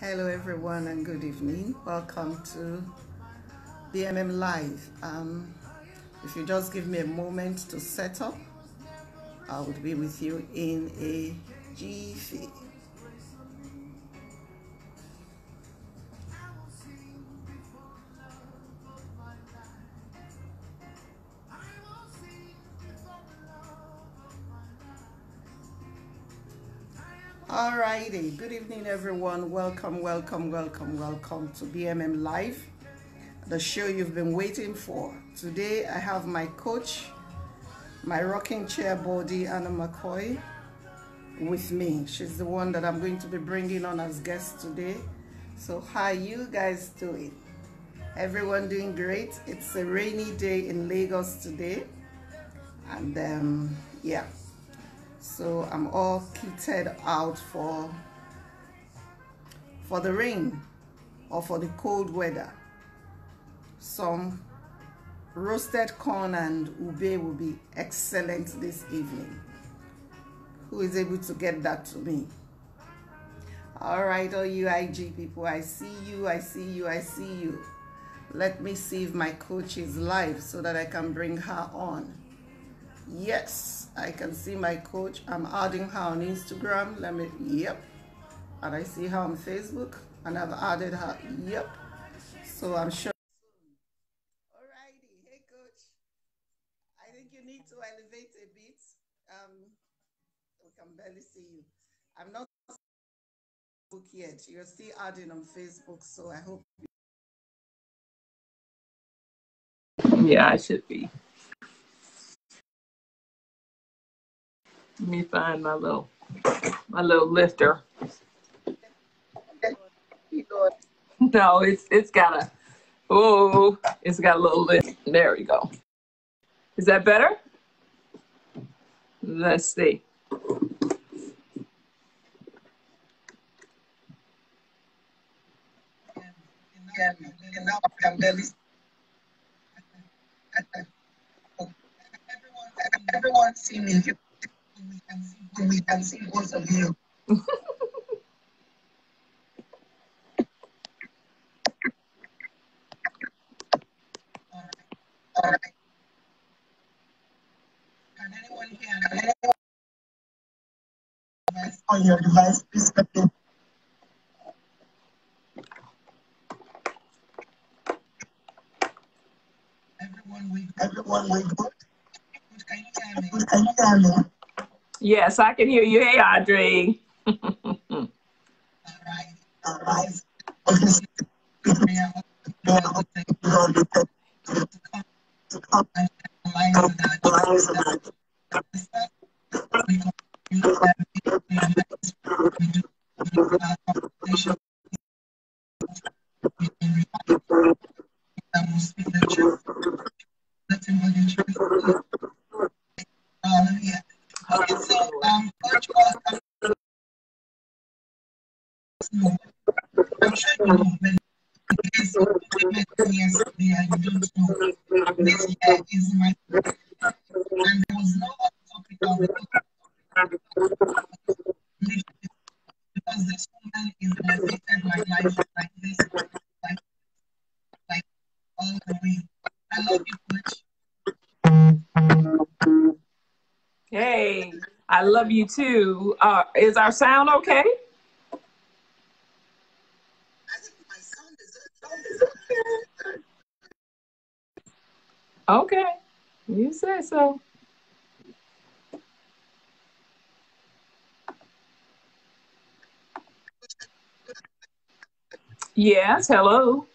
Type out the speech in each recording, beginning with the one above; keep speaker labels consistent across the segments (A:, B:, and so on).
A: Hello everyone and good evening. Welcome to BMM Live. If you just give me a moment to set up, I will be with you in a jiffy. Alrighty, good evening everyone. Welcome to BMM Live, the show you've been waiting for. Today I have my coach, my rocking chair body, Anna McCoy, with me. She's the one that I'm going to be bringing on as guest today. So how you guys doing? Everyone doing great? It's a rainy day in Lagos today, and yeah, so I'm all kitted out for the rain or for the cold weather. Some roasted corn and ube will be excellent this evening. Who is able to get that to me? All right, all you IG people, I see you. Let me see if my coach is live so that I can bring her on. Yes, I can see my coach. I'm adding her on Instagram. Yep. And I see her on Facebook, and I've added her. Yep. So I'm sure. Alrighty, hey coach. I think you need to elevate a bit. We can barely see you. I'm not on Facebook yet. You're still adding on Facebook, so I hope.
B: Yeah, I should be. Let me find my little lifter. No, it's got a little lift. There we go. Is that better? Let's see.
A: Everyone see me. We can see both of you. All right. Can anyone hear? On your device, please. Everyone wake up. Can you hear me?
B: Yes, I can hear you. Hey, Audrey.
A: All right. Okay. I'm sure you know when because we met yesterday and you don't know this year is my and there was no other topic I would because this woman is elevated my life like this, like all the way. I love you, Coach.
B: Hey, I love you too. Is our sound okay? Okay, you say so. Yes, hello.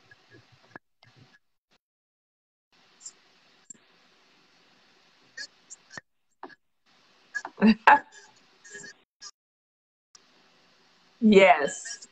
B: Yes.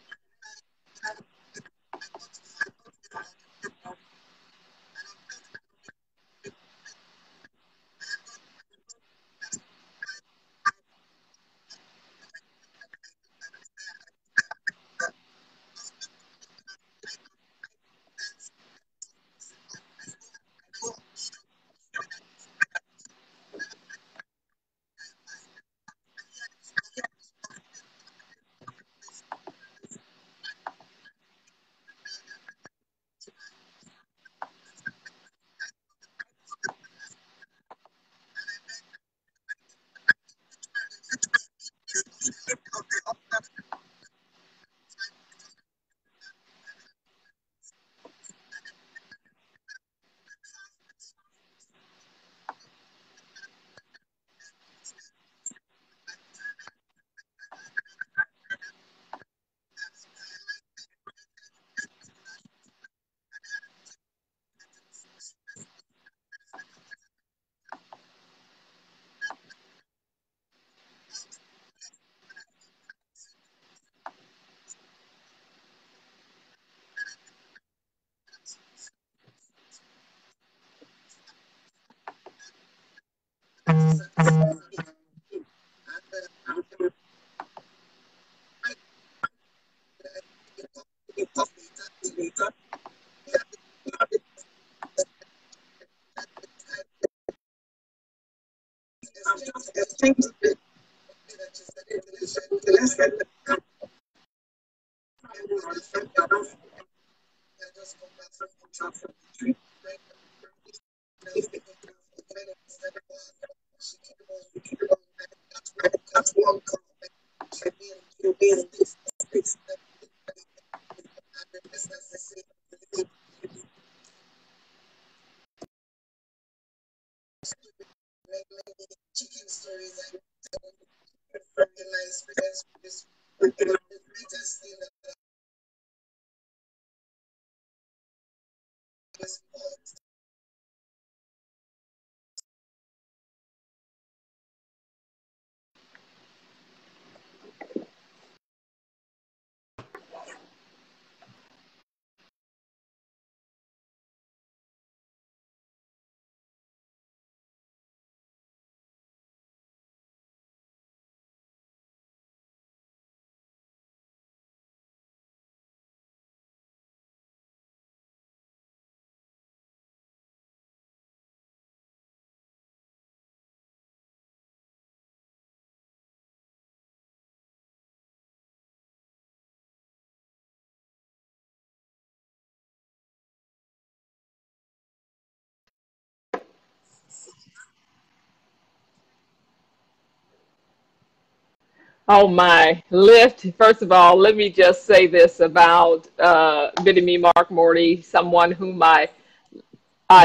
B: Oh my, Lyft. First of all, let me just say this about Bidemi Mark-Mordi, someone whom I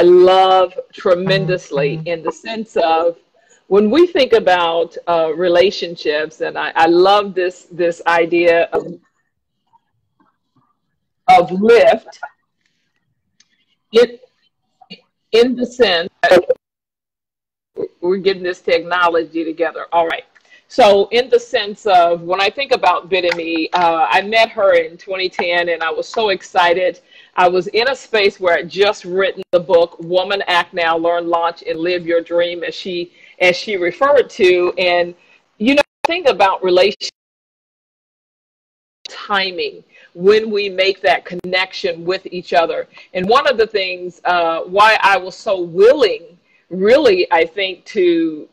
B: love tremendously in the sense of when we think about relationships, and I love this idea of Lyft in, in the sense we're getting this technology together. All right. So in the sense of when I think about Bidemi, I met her in 2010 and I was so excited. I was in a space where I'd just written the book, Woman Act Now, Learn, Launch, and Live Your Dream, as she referred to. And, you know, think about relationship timing when we make that connection with each other. And one of the things why I was so willing, really, I think, to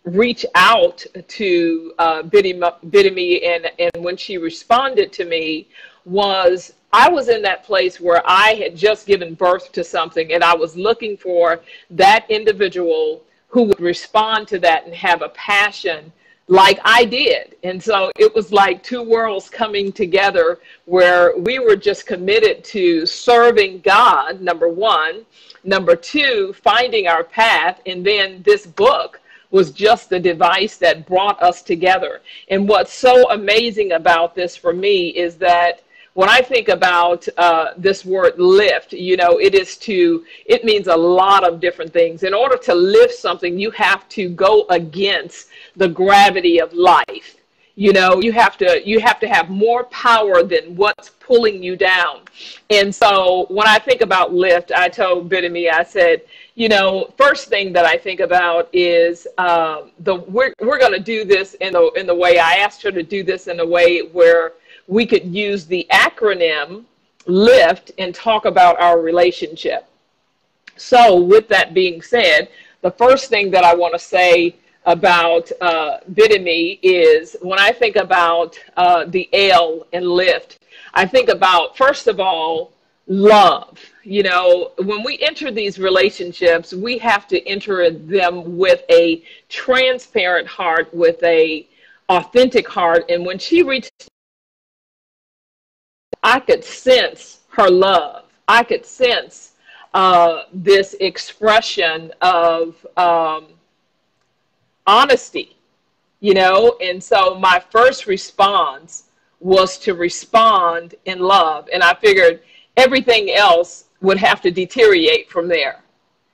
B: reach out to Bidemi and when she responded to me was I was in that place where I had just given birth to something and I was looking for that individual who would respond to that and have a passion like I did. And so it was like two worlds coming together where we were just committed to serving God, number one. Number two, finding our path. And then this book was just the device that brought us together. And what's so amazing about this for me is that when I think about this word lift, you know, it means a lot of different things. In order to lift something, you have to go against the gravity of life. You know, you have to have more power than what's pulling you down. And so when I think about lift, I told Bidemi, I said, you know, first thing that I think about is we're going to do this in the way I asked her to do this in a way where we could use the acronym LIFT and talk about our relationship. So with that being said, the first thing that I want to say about Bidemi is when I think about the L in LIFT, I think about, first of all, love. You know, when we enter these relationships, we have to enter them with a transparent heart, with a authentic heart. And when she reached, I could sense her love. I could sense this expression of honesty, you know. And so my first response was to respond in love. And I figured everything else would have to deteriorate from there.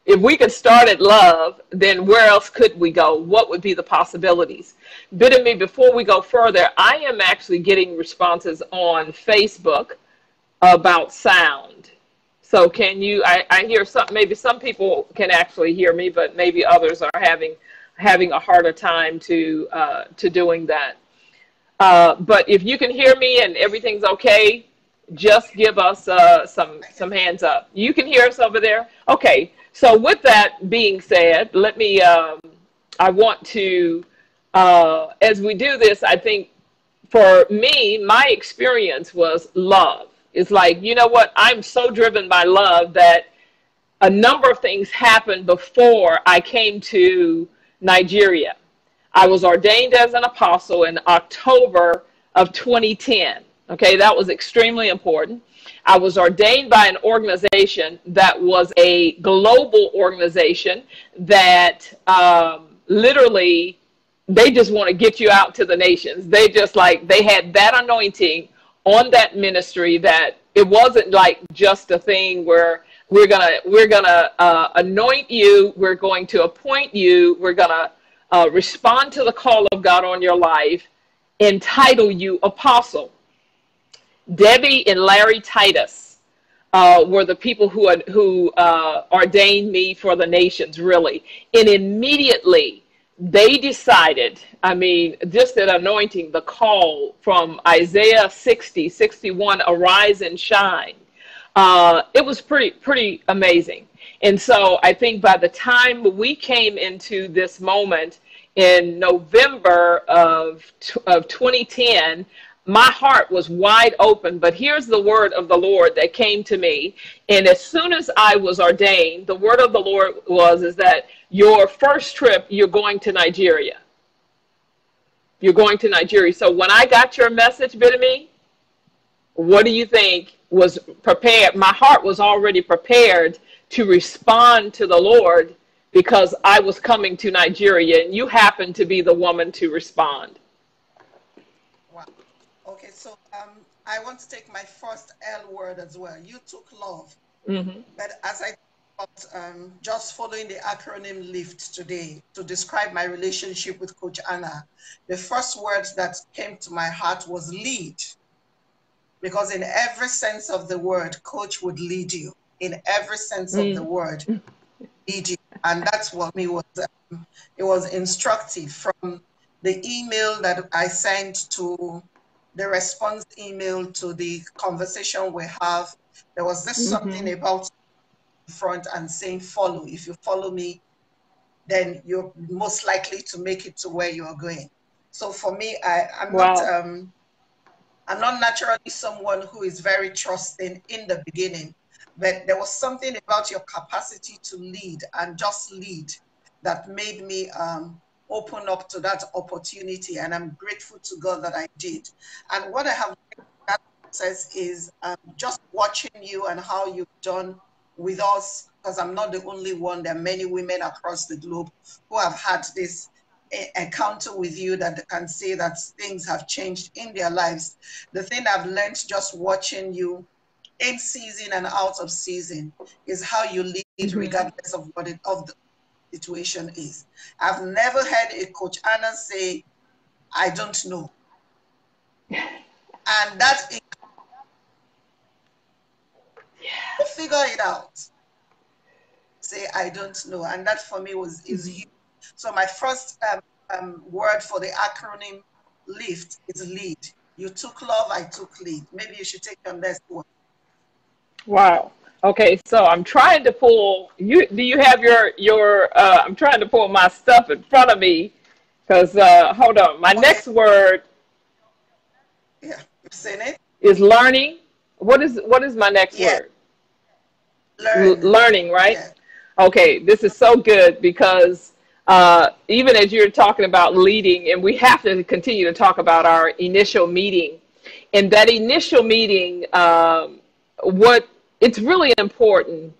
B: If we could start at love, then where else could we go? What would be the possibilities? Bidemi, before we go further, I am actually getting responses on Facebook about sound. So can you, I hear some, maybe some people can actually hear me, but maybe others are having a harder time to doing that. But if you can hear me and everything's okay, just give us some hands up. You can hear us over there? Okay. So with that being said, let me, I want to, as we do this, I think for me, my experience was love. It's like, you know what? I'm so driven by love that a number of things happened before I came to Nigeria. I was ordained as an apostle in October of 2010. Okay, that was extremely important. I was ordained by an organization that was a global organization that literally, they just want to get you out to the nations. They just like, they had that anointing on that ministry that it wasn't like just a thing where we're gonna anoint you, we're going to appoint you, we're gonna respond to the call of God on your life, entitle you apostle. Debbie and Larry Titus were the people who ordained me for the nations, really. And immediately they decided, I mean, just that anointing, the call from Isaiah 60:61, arise and shine. It was pretty amazing. And so I think by the time we came into this moment in November of 2010, my heart was wide open. But here's the word of the Lord that came to me. And as soon as I was ordained, the word of the Lord is that your first trip, you're going to Nigeria. You're going to Nigeria. So when I got your message, Bidemi, what do you think was prepared? My heart was already prepared to respond to the Lord because I was coming to Nigeria, and you happened to be the woman to respond.
A: Wow. Okay, so I want to take my first L word as well. You took love. Mm-hmm. But as I thought, just following the acronym LIFT today to describe my relationship with Coach Anna, the first word that came to my heart was lead. Because in every sense of the word, Coach would lead you. In every sense of the word, lead you. And that's what it was instructive. From the email that I sent to the response email to the conversation we have, there was this something about front and saying follow. If you follow me, then you're most likely to make it to where you're going. So for me, I'm not naturally someone who is very trusting in the beginning, but there was something about your capacity to lead and just lead that made me open up to that opportunity. And I'm grateful to God that I did. And what I have in that process is just watching you and how you've done with us, because I'm not the only one. There are many women across the globe who have had this encounter with you that can say that things have changed in their lives. The thing I've learned just watching you in season and out of season is how you lead regardless of what the situation is. I've never heard a Coach Anna say, I don't know. And that is, figure it out. Say, I don't know. And that for me is you. So my first word for the acronym LIFT is lead. You took love, I took lead. Maybe you should take your next one.
B: Wow. Okay, so I'm trying to pull you. Do you have your I'm trying to pull my stuff in front of me because hold on. My next word,
A: yeah, you've seen it,
B: is learning. What is my next word? Learning, right? Yeah. Okay, this is so good because even as you're talking about leading, and we have to continue to talk about our initial meeting. In that initial meeting, what it's really important,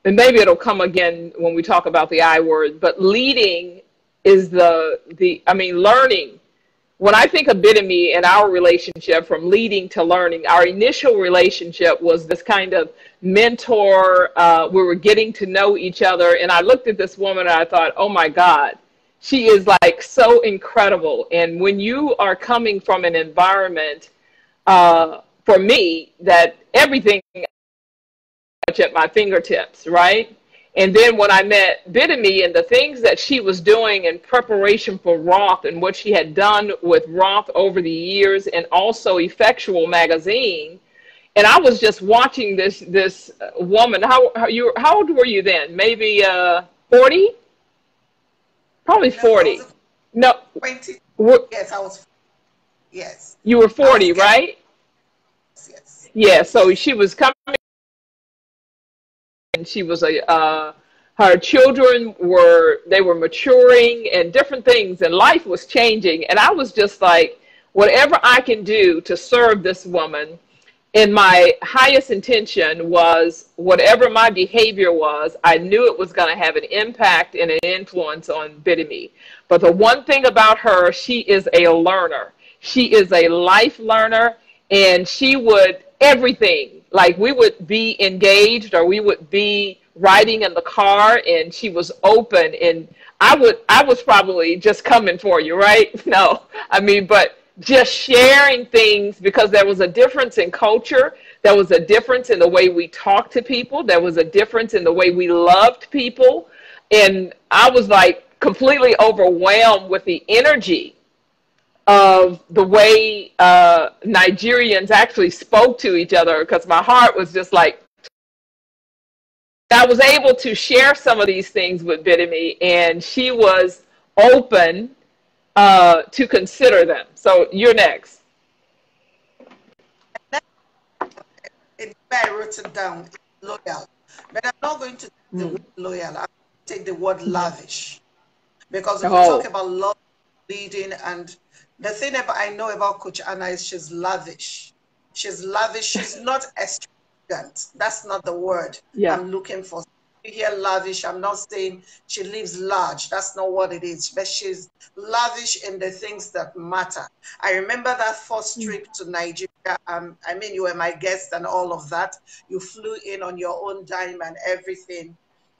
B: and maybe it'll come again when we talk about the I word, but leading is learning. When I think of Bidemi and our relationship from leading to learning, our initial relationship was this kind of mentor. We were getting to know each other. And I looked at this woman and I thought, oh my God, she is like so incredible. And when you are coming from an environment, for me, that everything at my fingertips, right? And then when I met Bidemi and the things that she was doing in preparation for Roth and what she had done with Roth over the years, and also Effectual magazine, And I was just watching this woman. How old were you then? Maybe 40? Probably
A: No, I was
B: 40. No,
A: 20.
B: were-
A: Yes, I was. Yes,
B: you were
A: I was
B: 40,
A: getting.
B: right?
A: Yes,
B: Yeah. So she was coming, and she was her children were maturing and different things, and life was changing. And I was just like, whatever I can do to serve this woman. And my highest intention was whatever my behavior was, I knew it was going to have an impact and an influence on Bidemi. But the one thing about her, she is a learner. She is a life learner, and she would everything. Like we would be engaged or we would be riding in the car and she was open, and I was probably just coming for you, right? No, I mean, but just sharing things, because there was a difference in culture. There was a difference in the way we talked to people. There was a difference in the way we loved people. And I was like completely overwhelmed with the energy of the way Nigerians actually spoke to each other, because my heart was just like, I was able to share some of these things with Bidemi, and she was open to consider them. So you're next.
A: it's where I wrote it down. It's loyal, but I'm not going to take the
B: Mm.
A: word loyal. I'm going to take the word lavish, because if we talk
B: Oh.
A: about love, leading, and the thing about I know about Coach Anna is she's lavish. She's lavish. She's not extravagant. That's not the word
B: Yeah.
A: I'm looking for. You hear lavish, I'm not saying she lives large. That's not what it is. But she's lavish in the things that matter. I remember that first trip to Nigeria. I mean, you were my guest and all of that. You flew in on your own dime and everything.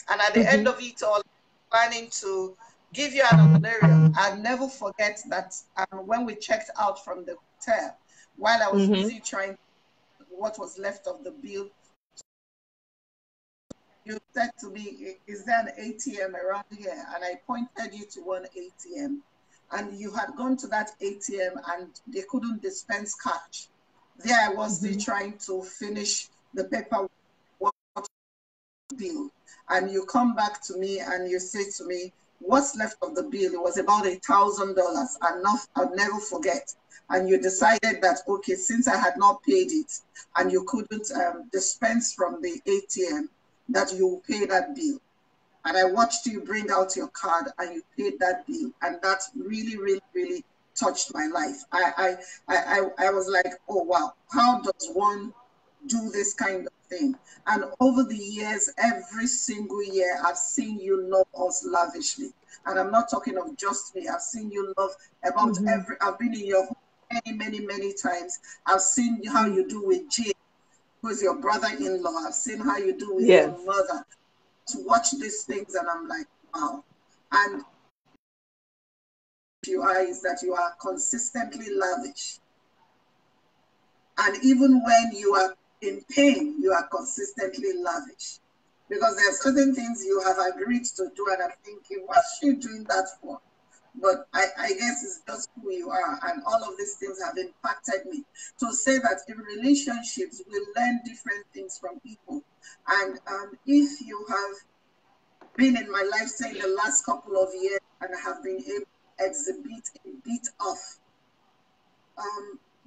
A: And at the end
B: Mm-hmm.
A: of it all, planning to give you an honorarium. I'll never forget that when we checked out from the hotel, while I was
B: Mm-hmm.
A: busy trying what was left of the bill, you said to me, is there an ATM around here? And I pointed you to one ATM. And you had gone to that ATM and they couldn't dispense cash. There I was still
B: Mm-hmm.
A: trying to finish the paperwork bill. And you come back to me and you say to me, what's left of the bill? It was about $1,000. Enough, I'll never forget. And you decided that, okay, since I had not paid it and you couldn't dispense from the ATM, that you will pay that bill. And I watched you bring out your card and you paid that bill. And that really, really, really touched my life. I was like, oh, wow, how does one do this kind of thing? And over the years, every single year, I've seen you love us lavishly. And I'm not talking of just me. I've seen you love about
B: Mm-hmm.
A: I've been in your home many, many, many times. I've seen how you do with Jay, who's your brother-in-law. I've seen how you do with your
B: Yes.
A: mother. To watch these things and I'm like, wow. And you are is that you are consistently lavish. And even when you are in pain, you are consistently lavish. Because there are certain things you have agreed to do and I'm thinking, what's she doing that for? But I guess it's just who you are. And all of these things have impacted me. To say that in relationships, we learn different things from people. And if you have been in my life, say in the last couple of years, and I have been able to exhibit a bit of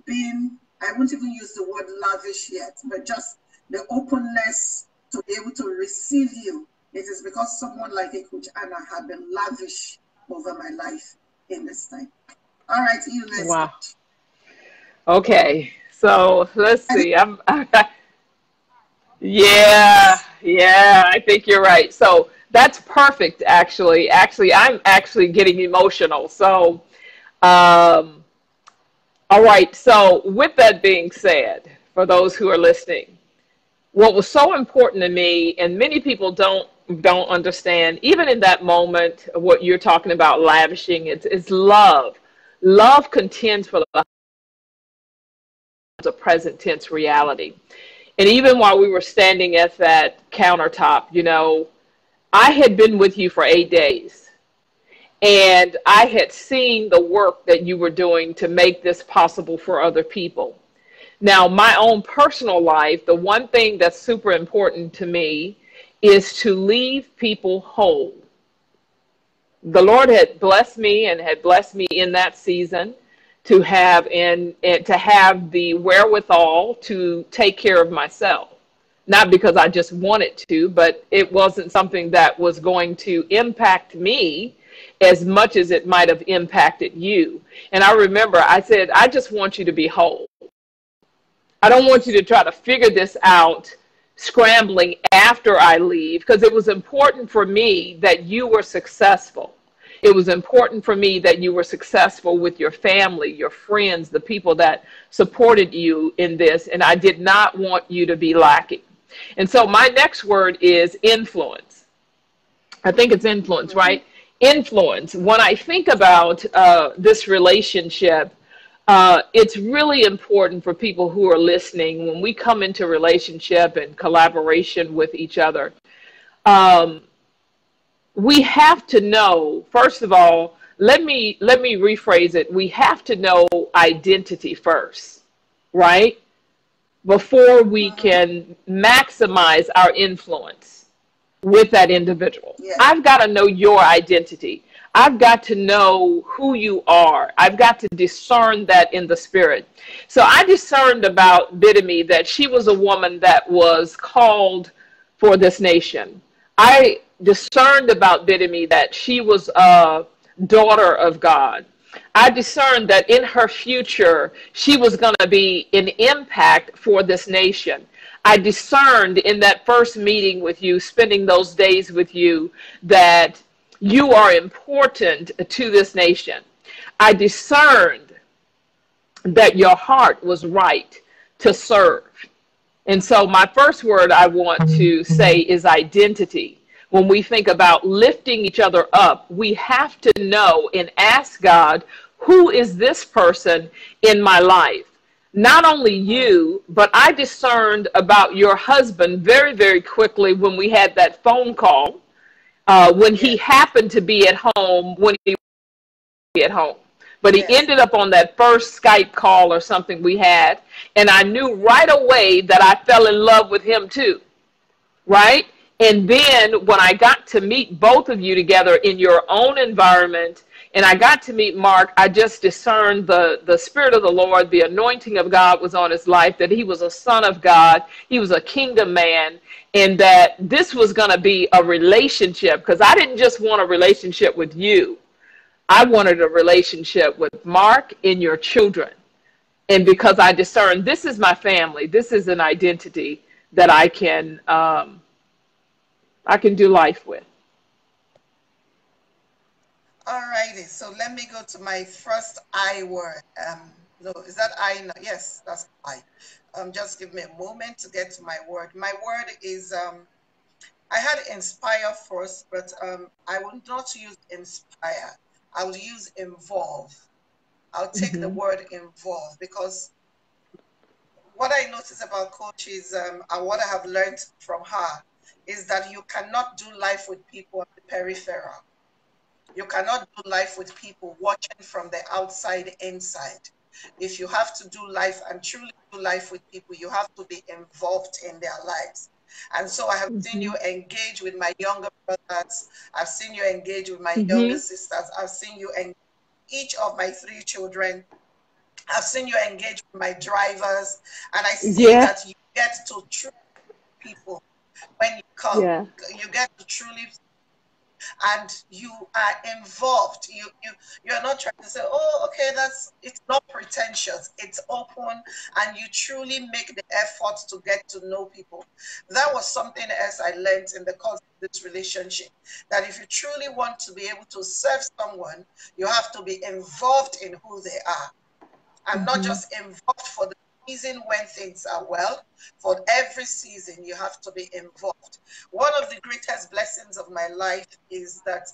A: being, I won't even use the word lavish yet, but just the openness to be able to receive you. It is because someone like a Coach Anna had been lavish over my life in this time. All right, you next.
B: Wow. Okay. So let's see. Yeah, yeah, I think you're right. So that's perfect, actually. Actually, I'm actually getting emotional. So, um, all right. So with that being said, for those who are listening, what was so important to me, and many people don't understand, even in that moment, what you're talking about, lavishing, it's love. Love contends for a present tense reality. And even while we were standing at that countertop, you know, I had been with you for 8 days and I had seen the work that you were doing to make this possible for other people. Now, my own personal life, the one thing that's super important to me is to leave people whole. The Lord had blessed me and had blessed me in that season to have and to have the wherewithal to take care of myself. Not because I just wanted to, but it wasn't something that was going to impact me as much as it might have impacted you. And I remember I said, I just want you to be whole. I don't want you to try to figure this out scrambling after I leave, because it was important for me that you were successful. It was important for me that you were successful with your family, your friends, the people that supported you in this, and I did not want you to be lacking. And so my next word is influence. I think it's influence, right? Influence. When I think about this relationship, it's really important for people who are listening when we come into relationship and collaboration with each other. We have to know, first of all, let me rephrase it. We have to know identity first, right? Before we can maximize our influence with that individual.
A: Yeah.
B: I've got to know your identity. I've got to know who you are. I've got to discern that in the spirit. So I discerned about Bidemi that she was a woman that was called for this nation. I discerned about Bidemi that she was a daughter of God. I discerned that in her future, she was going to be an impact for this nation. I discerned in that first meeting with you, spending those days with you, that you are important to this nation. I discerned that your heart was right to serve. And so my first word I want to say is identity. When we think about lifting each other up, we have to know and ask God, who is this person in my life? Not only you, but I discerned about your husband very, very quickly when we had that phone call, when he happened to be at home, when he was at home. But he ended up on that first Skype call or something we had, and I knew right away that I fell in love with him too, right? And then when I got to meet both of you together in your own environment, and I got to meet Mark, I just discerned the Spirit of the Lord, the anointing of God was on his life, that he was a son of God, he was a kingdom man, and that this was going to be a relationship, because I didn't just want a relationship with you. I wanted a relationship with Mark and your children. And because I discerned this is my family, this is an identity that I can do life with.
A: All righty, so let me go to my first I word. No, is that I? No, yes, that's I. Just give me a moment to get to my word. My word is, I had inspire first, but I will not use inspire. I will use involve. I'll take the word involve, because what I notice about Coach is, and what I have learned from her, is that you cannot do life with people on the peripheral. You cannot do life with people watching from the outside inside. If you have to do life and truly do life with people, you have to be involved in their lives. And so I have seen you engage with my younger brothers. I've seen you engage with my younger sisters. I've seen you engage each of my 3 children. I've seen you engage with my drivers. And I see that you get to truly people when you come. You get to truly, and you are involved. You're not trying to say, oh, okay, it's not pretentious. It's open, and you truly make the effort to get to know people. That was something else I learned in the course of this relationship, that if you truly want to be able to serve someone, you have to be involved in who they are, and not just involved for the season when things are well. For every season, you have to be involved. One of the greatest blessings of my life is that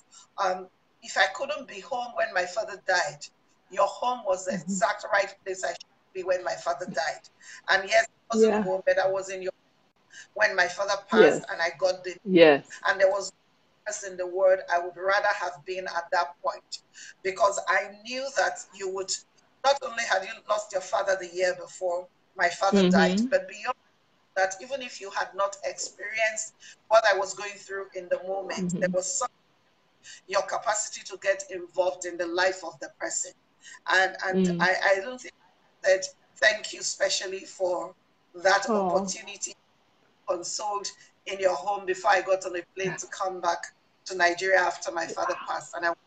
A: if I couldn't be home when my father died, your home was the exact right place I should be when my father died. And yes, I wasn't home, but I was in your home when my father passed, and I got the and there was in the word I would rather have been at that point, because I knew that you would, not only had you lost your father the year before, my father died.
B: Mm-hmm.
A: But beyond that, even if you had not experienced what I was going through in the moment, there
B: Mm-hmm.
A: was some, your capacity to get involved in the life of the person. And
B: Mm.
A: I don't think I said thank you specially for that
B: Oh,
A: opportunity consoled in your home before I got on a plane to come back to Nigeria after my father passed. And I want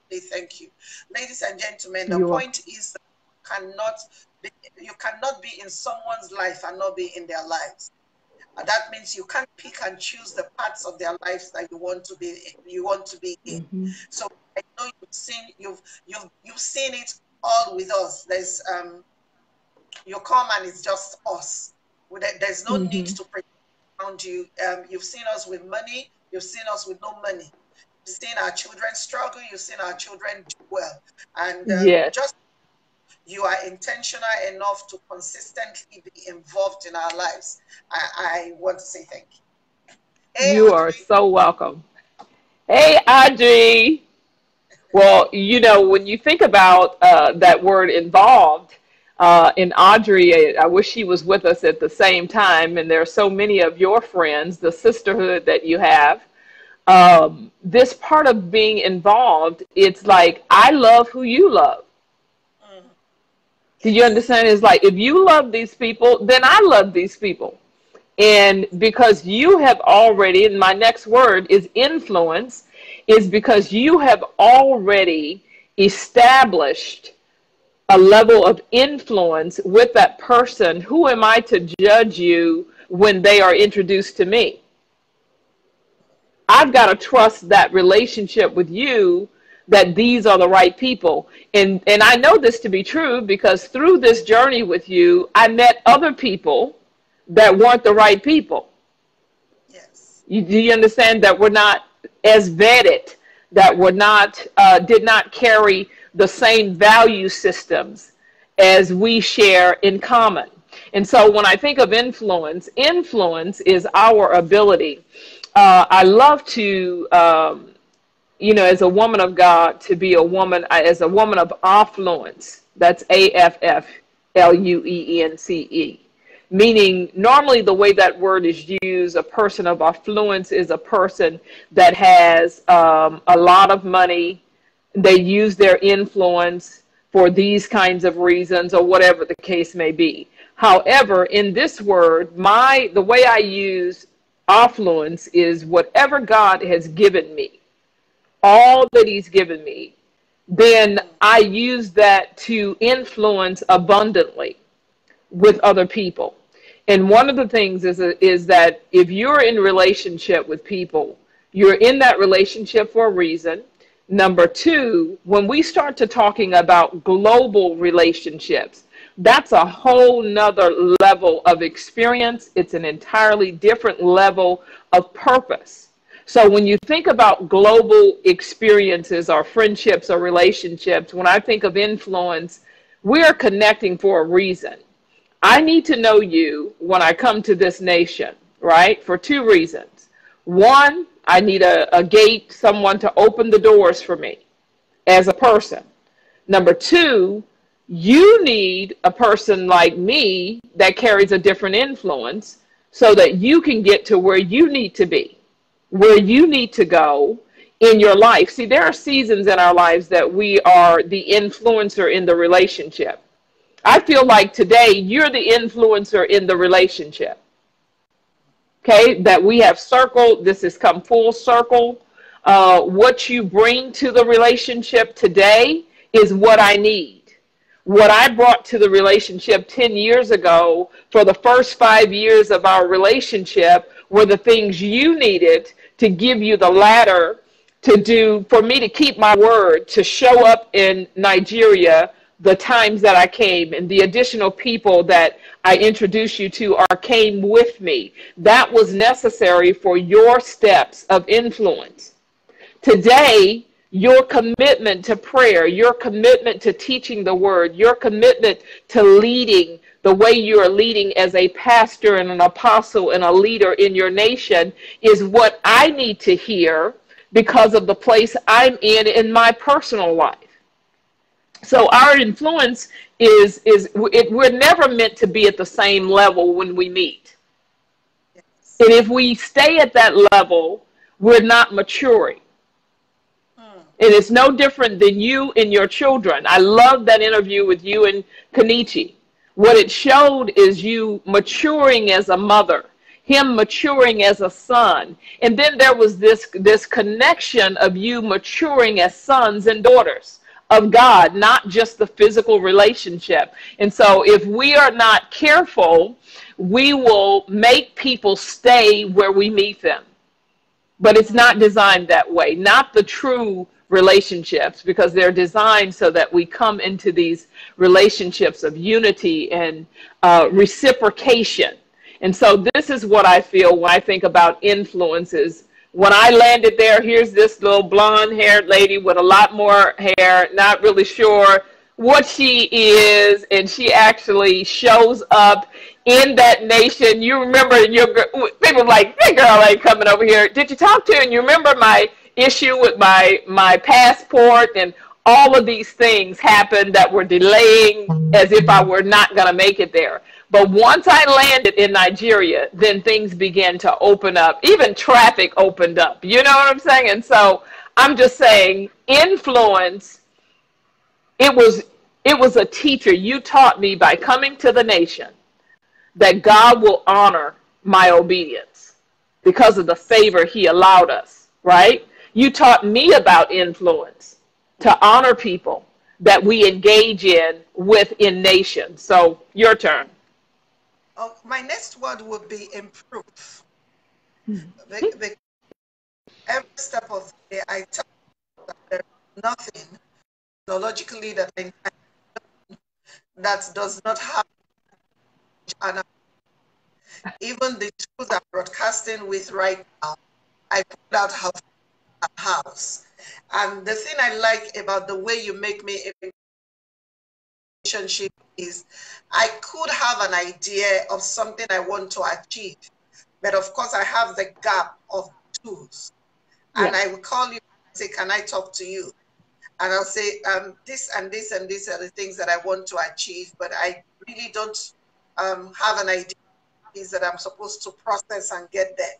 A: to say thank you. Ladies and gentlemen, the
B: you're welcome.
A: point is that you cannot be in someone's life and not be in their lives. And that means you can't pick and choose the parts of their lives that you want to be in.
B: Mm-hmm.
A: So I know you've seen it all with us. There's you come and it's just us. There's no need
B: Mm-hmm.
A: to pretend around you. You've seen us with money, you've seen us with no money. You've seen our children struggle, you've seen our children do well. And
B: Yes,
A: just you are intentional enough to consistently be involved in our lives. I want to say thank you. Hey,
B: you are
A: Audrey.
B: so welcome. Hey, Audrey. Well, you know, when you think about that word involved, in Audrey, I wish she was with us at the same time. And there are so many of your friends, the sisterhood that you have. This part of being involved, it's like, I love who you love.
A: Mm,
B: Do you
A: yes.
B: understand? It's like, if you love these people, then I love these people. And because you have already, and my next word is influence, is because you have already established a level of influence with that person. Who am I to judge you when they are introduced to me? I've got to trust that relationship with you, that these are the right people. And I know this to be true because through this journey with you, I met other people that weren't the right people.
A: Yes.
B: Do you understand that we're not as vetted, that we're not, did not carry the same value systems as we share in common? And so when I think of influence, influence is our ability. I love to, you know, as a woman of God, to be a woman, as a woman of affluence. That's AFFLUENCE. Meaning, normally the way that word is used, a person of affluence is a person that has a lot of money. They use their influence for these kinds of reasons or whatever the case may be. However, in this word, the way I use affluence is whatever God has given me, all that he's given me, then
A: Mm,
B: I use that to influence abundantly with other people. And one of the things is that if you're in relationship with people, you're in that relationship for a reason. Number two, when we start to talking about global relationships, that's a whole nother level of experience. It's an entirely different level of purpose. So when you think about global experiences or friendships or relationships, when I think of influence, we are connecting for a reason. I need to know you when I come to this nation, right? For two reasons. One, I need a gate, someone to open the doors for me as a person. Number two, you need a person like me that carries a different influence so that you can get to where you need to be, where you need to go in your life. See, there are seasons in our lives that we are the influencer in the relationship. I feel like today you're the influencer in the relationship. Okay, that we have circled. This has come full circle. What you bring to the relationship today is what I need. What I brought to the relationship 10 years ago for the first 5 years of our relationship were the things you needed to give you the ladder to do, for me to keep my word, to show up in Nigeria the times that I came, and the additional people that I introduced you to or came with me. That was necessary for your steps of influence. Today, your commitment to prayer, your commitment to teaching the word, your commitment to leading the way you are leading as a pastor and an apostle and a leader in your nation is what I need to hear because of the place I'm in my personal life. So our influence we're never meant to be at the same level when we meet.
A: Yes.
B: And if we stay at that level, we're not maturing.
A: Mm.
B: And it's no different than you and your children. I love that interview with you and Kenichi. What it showed is you maturing as a mother, him maturing as a son. And then there was this connection of you maturing as sons and daughters of God, not just the physical relationship. And so if we are not careful, we will make people stay where we meet them. But it's not designed that way, not the true relationships, because they're designed so that we come into these relationships of unity and reciprocation. And so this is what I feel when I think about influences. When I landed there, here's this little blonde haired lady with a lot more hair, not really sure what she is, and she actually shows up in that nation. You remember people like, that girl ain't coming over here. Did you talk to her? And you remember my issue with my passport, and all of these things happened that were delaying as if I were not going to make it there. But once I landed in Nigeria, then things began to open up. Even traffic opened up. You know what I'm saying? And so I'm just saying, influence, it was a teacher. You taught me by coming to the nation that God will honor my obedience because of the favor he allowed us, right? You taught me about influence, to honor people that we engage in within nations. So your turn.
A: Oh, my next word would be improve. Every step of the day, I tell that there is nothing technologically that does not have, and even the tools I'm broadcasting with right now, I put out a house. And the thing I like about the way you make me a relationship is I could have an idea of something I want to achieve, but of course I have the gap of tools. And I will call you and say, can I talk to you? And I'll say, this and this and these are the things that I want to achieve, but I really don't have an idea that I'm supposed to process and get there.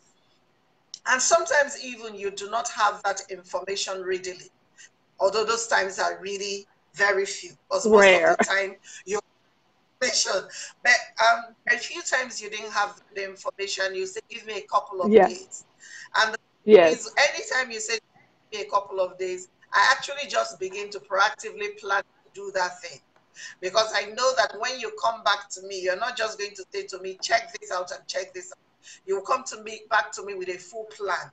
A: And sometimes even you do not have that information readily, although those times are really very few, because most of the time you're information. But a few times you didn't have the information, you say, give me a couple of days. And is anytime you say, give me a couple of days, I actually just begin to proactively plan to do that thing. Because I know that when you come back to me, you're not just going to say to me, check this out and check this out. You'll come to me back to me with a full plan.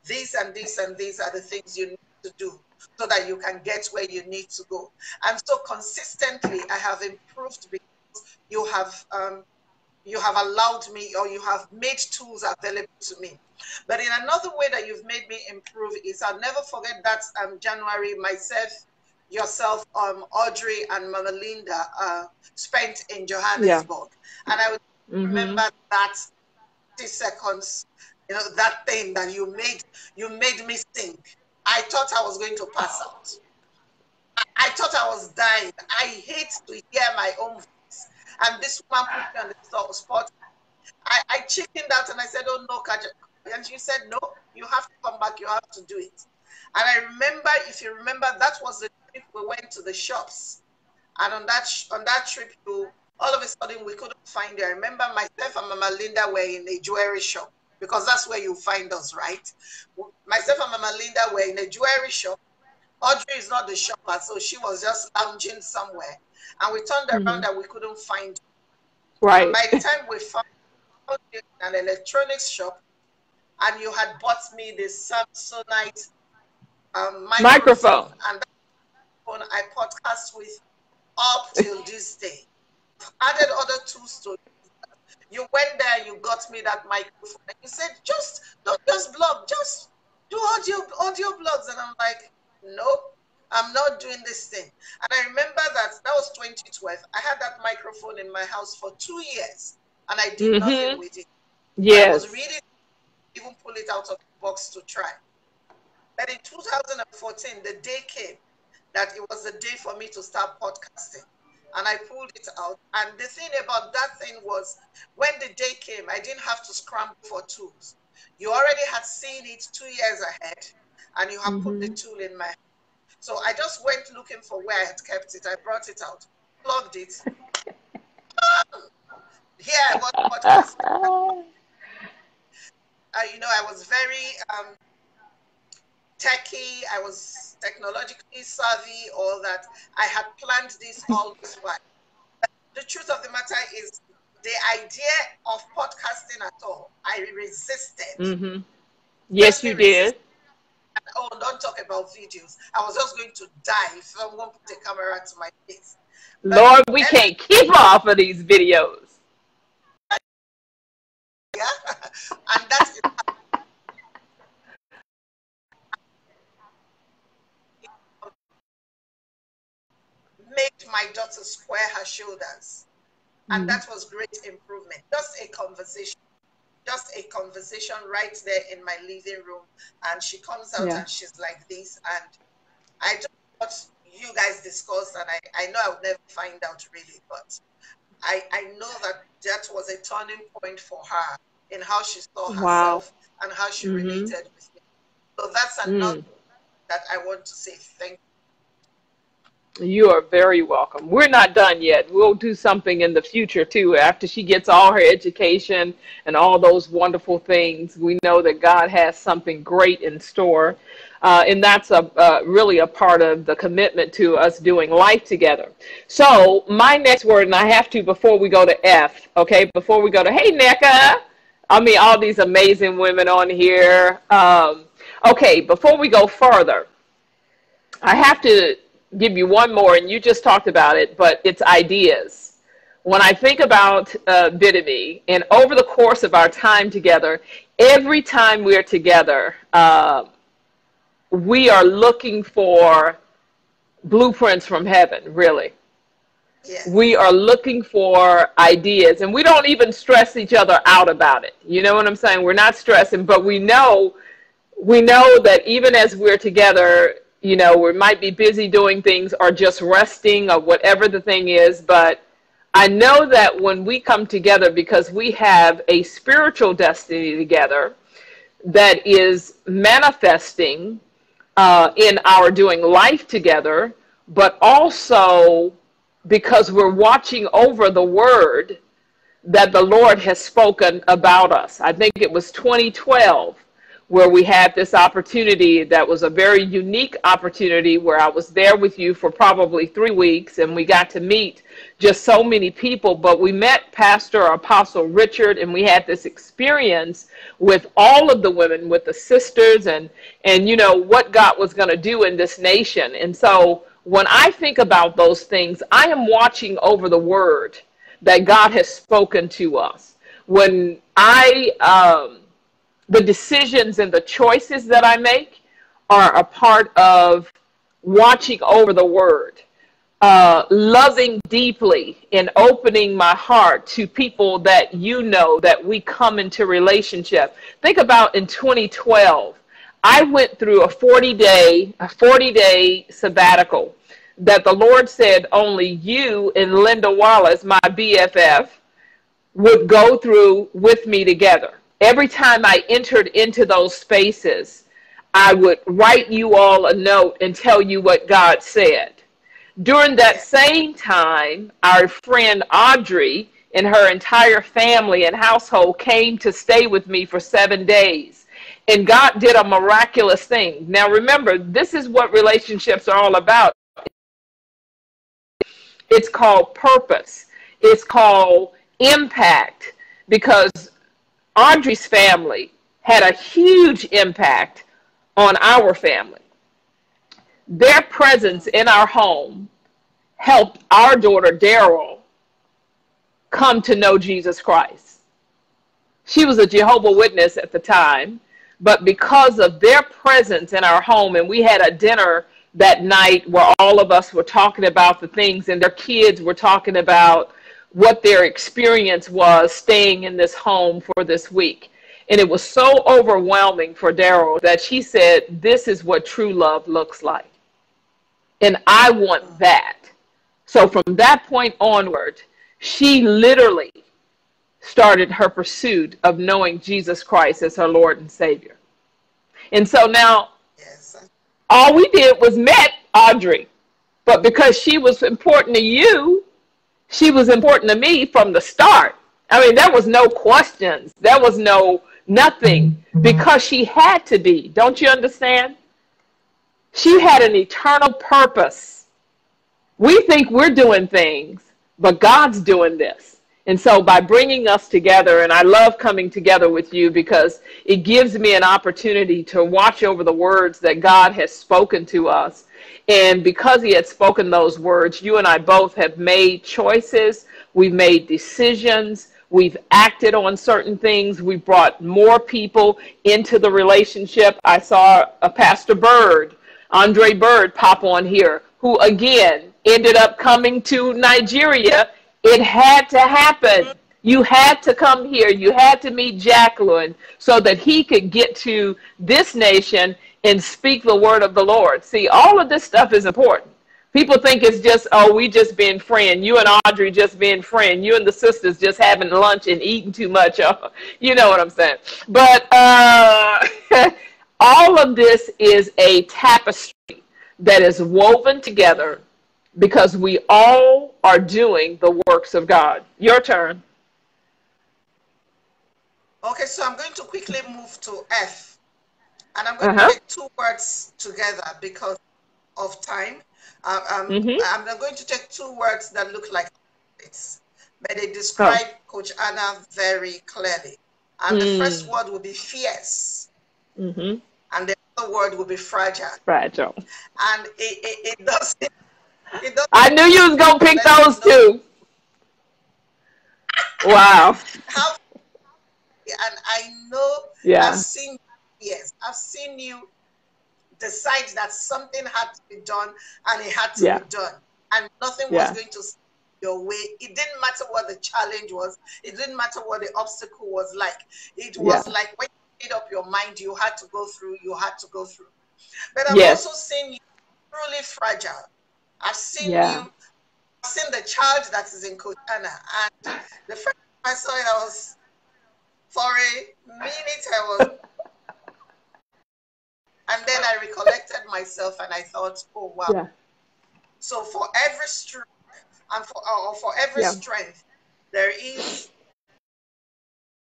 A: These and these and these are the things you need to do so that you can get where you need to go. And so consistently, I have improved because you have allowed me, or you have made tools available to me. But in another way that you've made me improve is, I'll never forget that January, myself, yourself, Audrey, and Mama Linda spent in Johannesburg. And I would remember that 30 seconds, you know, that thing that you made me sing. I thought I was going to pass out. I thought I was dying. I hate to hear my own voice. And this woman put me on the spot. I chickened out and I said, oh no, Kaja. And she said, no, you have to come back. You have to do it. And I remember, if you remember, that was the trip we went to the shops. And on that trip, all of a sudden we couldn't find it. I remember myself and Mama Linda were in a jewelry shop, because that's where you find us, right? Myself and Mama Linda were in a jewelry shop. Audrey is not the shopper, so she was just lounging somewhere. And we turned around and we couldn't find it. Right. And by the time we found it in an electronics shop, and you had bought me this Samsonite microphone. And that phone I podcast with up till this day. Added other tools to it. You went there, you got me that microphone, and you said, don't just blog, just do audio blogs. And I'm like, nope, I'm not doing this thing. And I remember that was 2012. I had that microphone in my house for 2 years, and I did nothing with it. I was really even pull it out of the box to try. But in 2014, the day came that it was a day for me to start podcasting. And I pulled it out. And the thing about that thing was, when the day came, I didn't have to scramble for tools. You already had seen it 2 years ahead, and you have put the tool in my hand. So I just went looking for where I had kept it. I brought it out, plugged it. Here I was podcasting. You know, I was very techie. I was technologically savvy, all that. I had planned this all this while. The truth of the matter is, the idea of podcasting at all, I resisted.
B: Yes, you did.
A: Oh, don't talk about videos. I was just going to die if someone put a camera to my face. But
B: Lord, we can't keep off of these videos.
A: Yeah, and that's made my daughter square her shoulders, and that was great improvement. Just a conversation right there in my living room, and she comes out and she's like this, and I just what you guys discussed, and I know I would never find out really, but I know that was a turning point for her in how she saw herself and how she related with me. So that's another that I want to say thank you.
B: You are very welcome. We're not done yet. We'll do something in the future too. After she gets all her education and all those wonderful things, we know that God has something great in store. And that's really a part of the commitment to us doing life together. So my next word, and I have to before we go to F, okay, before we go to, hey, NECA, I mean, all these amazing women on here. Okay, before we go further, I have to give you one more, and you just talked about it, but it's ideas. When I think about Bidemi, and over the course of our time together, every time we're together, we are looking for blueprints from heaven, really.
A: Yes.
B: We are looking for ideas, and we don't even stress each other out about it. You know what I'm saying? We're not stressing, but we know that even as we're together, you know, we might be busy doing things or just resting or whatever the thing is. But I know that when we come together, because we have a spiritual destiny together that is manifesting in our doing life together, but also because we're watching over the word that the Lord has spoken about us. I think it was 2012. Where we had this opportunity that was a very unique opportunity where I was there with you for probably 3 weeks, and we got to meet just so many people. But we met Pastor Apostle Richard, and we had this experience with all of the women, with the sisters, and you know, what God was going to do in this nation. And so when I think about those things, I am watching over the word that God has spoken to us. When the decisions and the choices that I make are a part of watching over the word, loving deeply and opening my heart to people that you know that we come into relationship. Think about in 2012, I went through a 40-day sabbatical that the Lord said only you and Linda Wallace, my BFF, would go through with me together. Every time I entered into those spaces, I would write you all a note and tell you what God said. During that same time, our friend Audrey and her entire family and household came to stay with me for 7 days. And God did a miraculous thing. Now remember, this is what relationships are all about. It's called purpose. It's called impact, because Audrey's family had a huge impact on our family. Their presence in our home helped our daughter, Daryl, come to know Jesus Christ. She was a Jehovah's Witness at the time, but because of their presence in our home, and we had a dinner that night where all of us were talking about the things, and their kids were talking about what their experience was staying in this home for this week. And it was so overwhelming for Daryl that she said, this is what true love looks like. And I want that. So from that point onward, she literally started her pursuit of knowing Jesus Christ as her Lord and Savior. And so now
A: Yes.
B: all we did was met Audrey. But because she was important to you, she was important to me from the start. I mean, there was no questions. There was no nothing, because she had to be. Don't you understand? She had an eternal purpose. We think we're doing things, but God's doing this. And so by bringing us together, and I love coming together with you because it gives me an opportunity to watch over the words that God has spoken to us. And because he had spoken those words, you and I both have made choices. We've made decisions. We've acted on certain things. We brought more people into the relationship. I saw a Pastor Bird, Andre Bird, pop on here, who again ended up coming to Nigeria. It had to happen. You had to come here. You had to meet Jacqueline so that he could get to this nation and speak the word of the Lord. See, all of this stuff is important. People think it's just, oh, we just being friends. You and Audrey just being friends. You and the sisters just having lunch and eating too much. You know what I'm saying. But all of this is a tapestry that is woven together because we all are doing the works of God. Your turn.
A: Okay, so I'm going to quickly move to F. And I'm going to take two words together because of time. I'm going to take two words that look like this, but they describe Coach Anna very clearly. And the first word will be fierce. And the other word will be fragile.
B: Fragile.
A: And it doesn't.
B: I knew you was going to pick those two. Wow. And I know, I've seen, I've seen you decide that something had to be done and it had to be done. And nothing was going to stand your way. It didn't matter what the challenge was. It didn't matter what the obstacle was like. It was like when you made up your mind, you had to go through, you had to go through. But I've also seen you truly fragile. I've seen you, I've seen the child that is in Coach Anna. And the first time I saw it, I was, for a minute, I was, and then I recollected myself and I thought, oh, wow. Yeah. So for every strength, and for every strength, there is,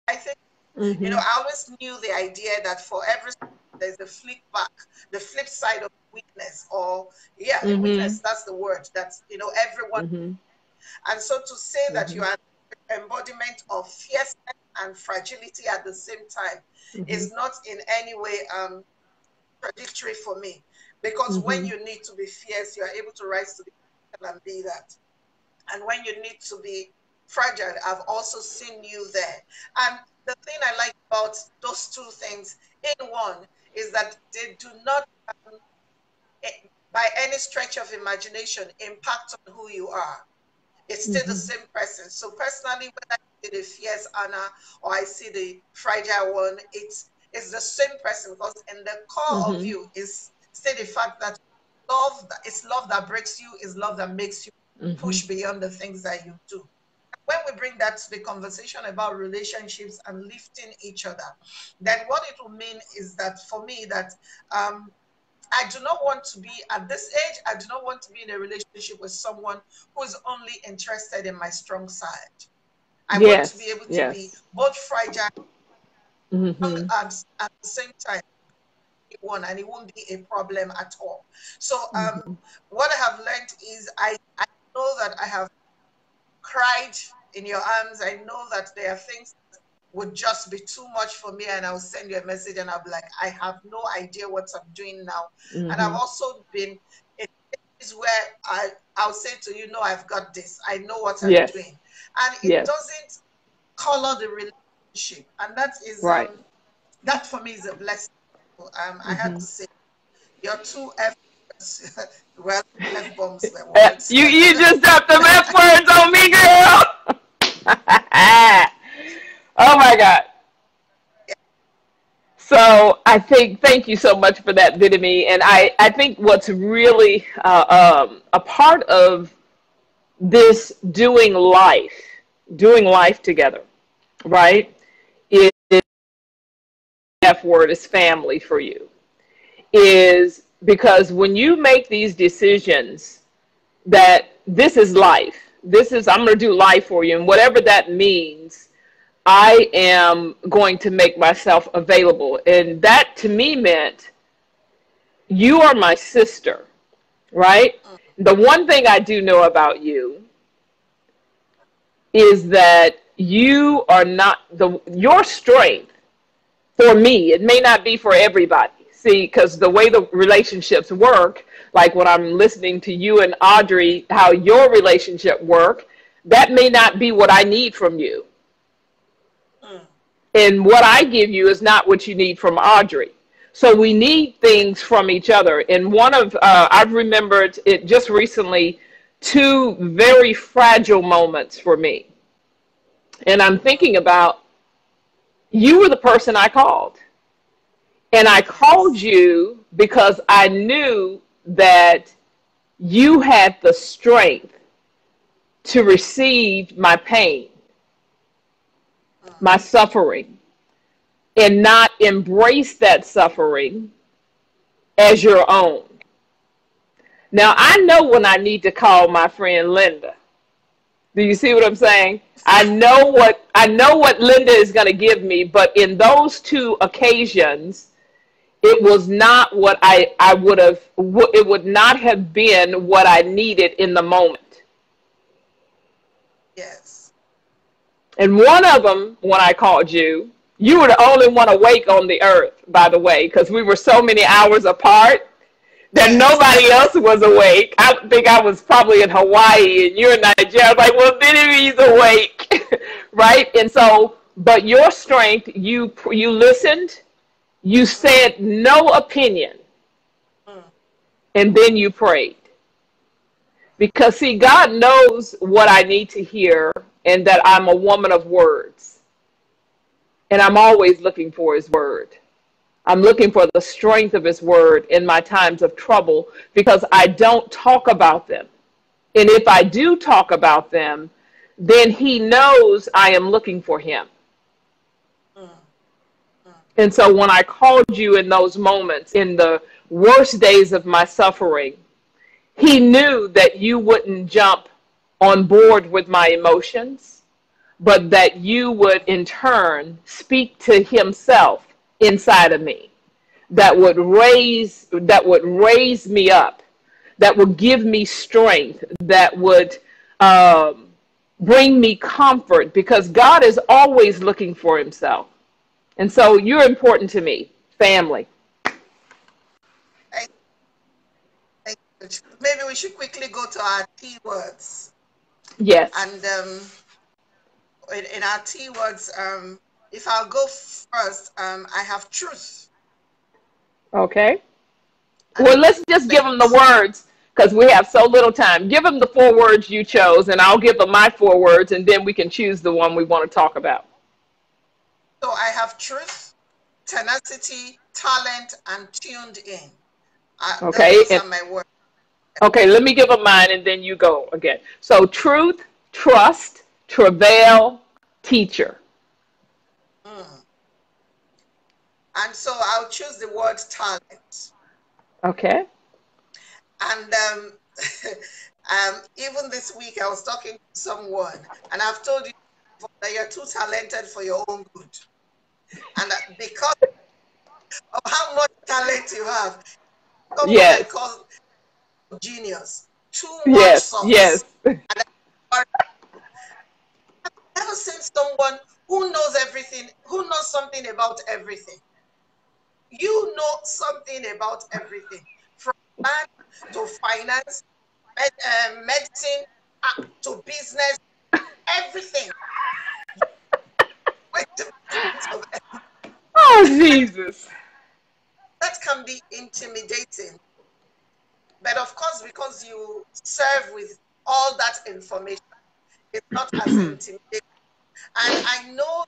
B: I think, you know, I always knew the idea that for every strength, there's a flip back, the flip side of weakness, or, the weakness, that's the word, that's, you know, everyone. And so to say that you are an embodiment of fierceness and fragility at the same time is not in any way contradictory for me, because when you need to be fierce, you are able to rise to the occasion and be that. And when you need to be fragile, I've also seen you there. And the thing I like about those two things, in one, is that they do not, by any stretch of imagination, impact on who you are. It's still the same person. So personally, whether I see the fierce Anna or I see the fragile one, it's the same person, because in the core of you is still the fact that love, it's love that breaks you, is love that makes you push beyond the things that you do. When we bring that to the conversation about relationships and lifting each other, then what it will mean is that for me that I do not want to be, at this age, I do not want to be in a relationship with someone who is only interested in my strong side. I want to be able to be both fragile and at the same time one, and it won't be a problem at all. So what I have learned is I know that I have cried in your arms. I know that there are things that would just be too much for me, and I'll send you a message and I'll be like, I have no idea what I'm doing now. And I've also been in places where I'll say to you, no, I've got this. I know what I'm doing. And it doesn't color the relationship. And that is, that for me is a blessing. I have to say, your two F well, F bombs. You just dropped the F words on me, girl. Oh my God. So I think, thank you so much for that, Bidemi. And I think what's really a part of this doing life together, right? Is F word is family for you. Is because when you make these decisions that this is life, this is, I'm going to do life for you, and whatever that means, I am going to make myself available. And that to me meant you are my sister, right? The one thing I do know about you is that you are not your strength for me. It may not be for everybody. See, because the way the relationships work, like when I'm listening to you and Audrey, how your relationship work, that may not be what I need from you. And what I give you is not what you need from Audrey. So we need things from each other. And I've remembered it just recently, two very fragile moments for me. And I'm thinking about, you were the person I called. And I called you because I knew that you had the strength to receive my pain, my suffering, and not embrace that suffering as your own. Now, I know when I need to call my friend Linda. Do you see what I'm saying? I know what Linda is going to give me, but in those two occasions, it was not what I would have, it would not have been what I needed in the moment.
A: Yes.
B: And one of them, when I called you, you were the only one awake on the earth, by the way, because we were so many hours apart that nobody else was awake. I think I was probably in Hawaii and you're in Nigeria. I was like, well, Bidemi's awake, right? And so, but your strength, you listened, you said no opinion, and then you prayed. Because, see, God knows what I need to hear and that I'm a woman of words. And I'm always looking for his word. I'm looking for the strength of his word in my times of trouble because I don't talk about them. And if I do talk about them, then he knows I am looking for him. And so when I called you in those moments, in the worst days of my suffering, he knew that you wouldn't jump on board with my emotions, but that you would in turn speak to himself inside of me, that would raise me up, that would give me strength, that would bring me comfort, because God is always looking for himself. And so you're important to me, family.
A: Maybe we should quickly go to our T words.
B: Yes.
A: And in our T words, if I'll go first, I have truth.
B: Okay. Well, let's just give them the words because we have so little time. Give them the 4 words you chose, and I'll give them my 4 words, and then we can choose the one we want to talk about.
A: So I have truth, tenacity, talent, and tuned in.
B: Okay.
A: Those are my words.
B: Okay, let me give them mine, and then you go again. So truth, trust, travail, teacher.
A: And so I'll choose the word talent.
B: Okay.
A: And even this week, I was talking to someone, and I've told you that you're too talented for your own good. And because of how much talent you have,
B: yes.
A: I call genius. Too much sauce.
B: Yes.
A: And I've never seen someone who knows everything, who knows something about everything. You know something about everything, from land to finance, medicine, to business, everything.
B: Oh, Jesus.
A: That can be intimidating. But of course, because you serve with all that information, it's not as intimidating. And I know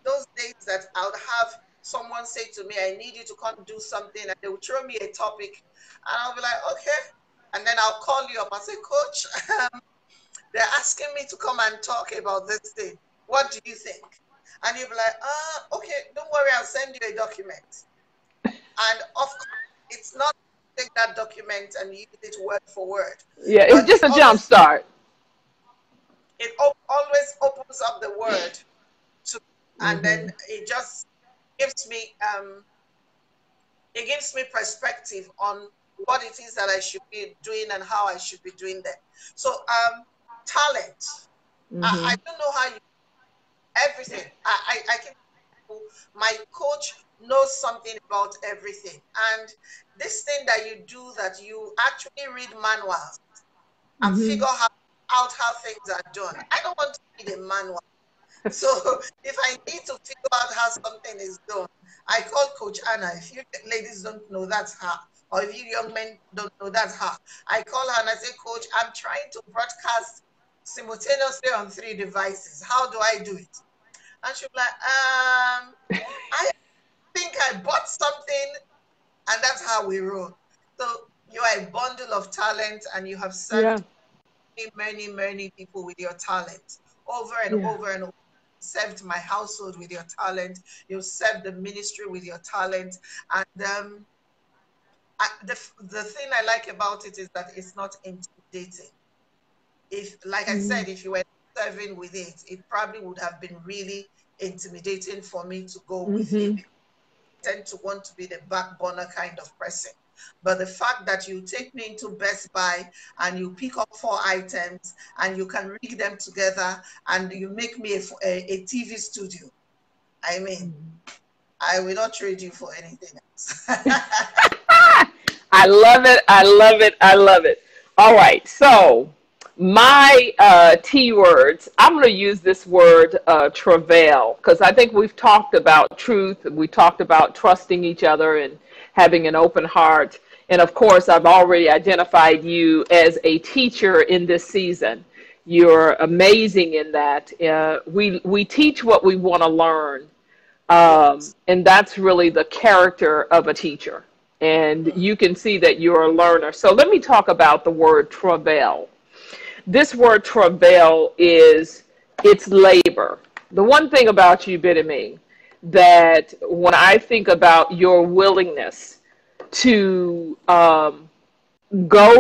A: those days that I would have someone say to me, I need you to come do something, and they will throw me a topic, and I'll be like, okay. And then I'll call you up and say, Coach, they're asking me to come and talk about this thing. What do you think? And you'll be like, okay, don't worry, I'll send you a document. And of course, it's not take that document and use it word for word.
B: Yeah, it's just a jump start.
A: It always opens up the word to, and then it just gives me perspective on what it is that I should be doing and how I should be doing them. So talent. I don't know how you everything. I can, my coach knows something about everything. And this thing that you do, that you actually read manuals and figure out how things are done. I don't want to read a manual. So if I need to figure out how something is done, I call Coach Anna. If you ladies don't know, that's her. Or if you young men don't know, that's her. I call her and I say, Coach, I'm trying to broadcast simultaneously on 3 devices. How do I do it? And she'll be like, I think I bought something, and that's how we roll. So you are a bundle of talent, and you have served many people with your talent over and over and over. Served my household with your talent. You served the ministry with your talent. And the thing I like about it is that it's not intimidating. If, like I said, if you were serving with it, it probably would have been really intimidating for me to go with it. I tend to want to be the back burner kind of person. But the fact that you take me into Best Buy and you pick up 4 items and you can rig them together and you make me a TV studio, I mean, I will not trade you for anything else.
B: I love it. I love it. I love it. All right. So my T words, I'm going to use this word travail, because I think we've talked about truth. We talked about trusting each other and having an open heart. And of course, I've already identified you as a teacher in this season. You're amazing in that. We teach what we want to learn. And that's really the character of a teacher. And you can see that you're a learner. So let me talk about the word travail. This word travail it's labor. The one thing about you, Bidemi, that when I think about your willingness to go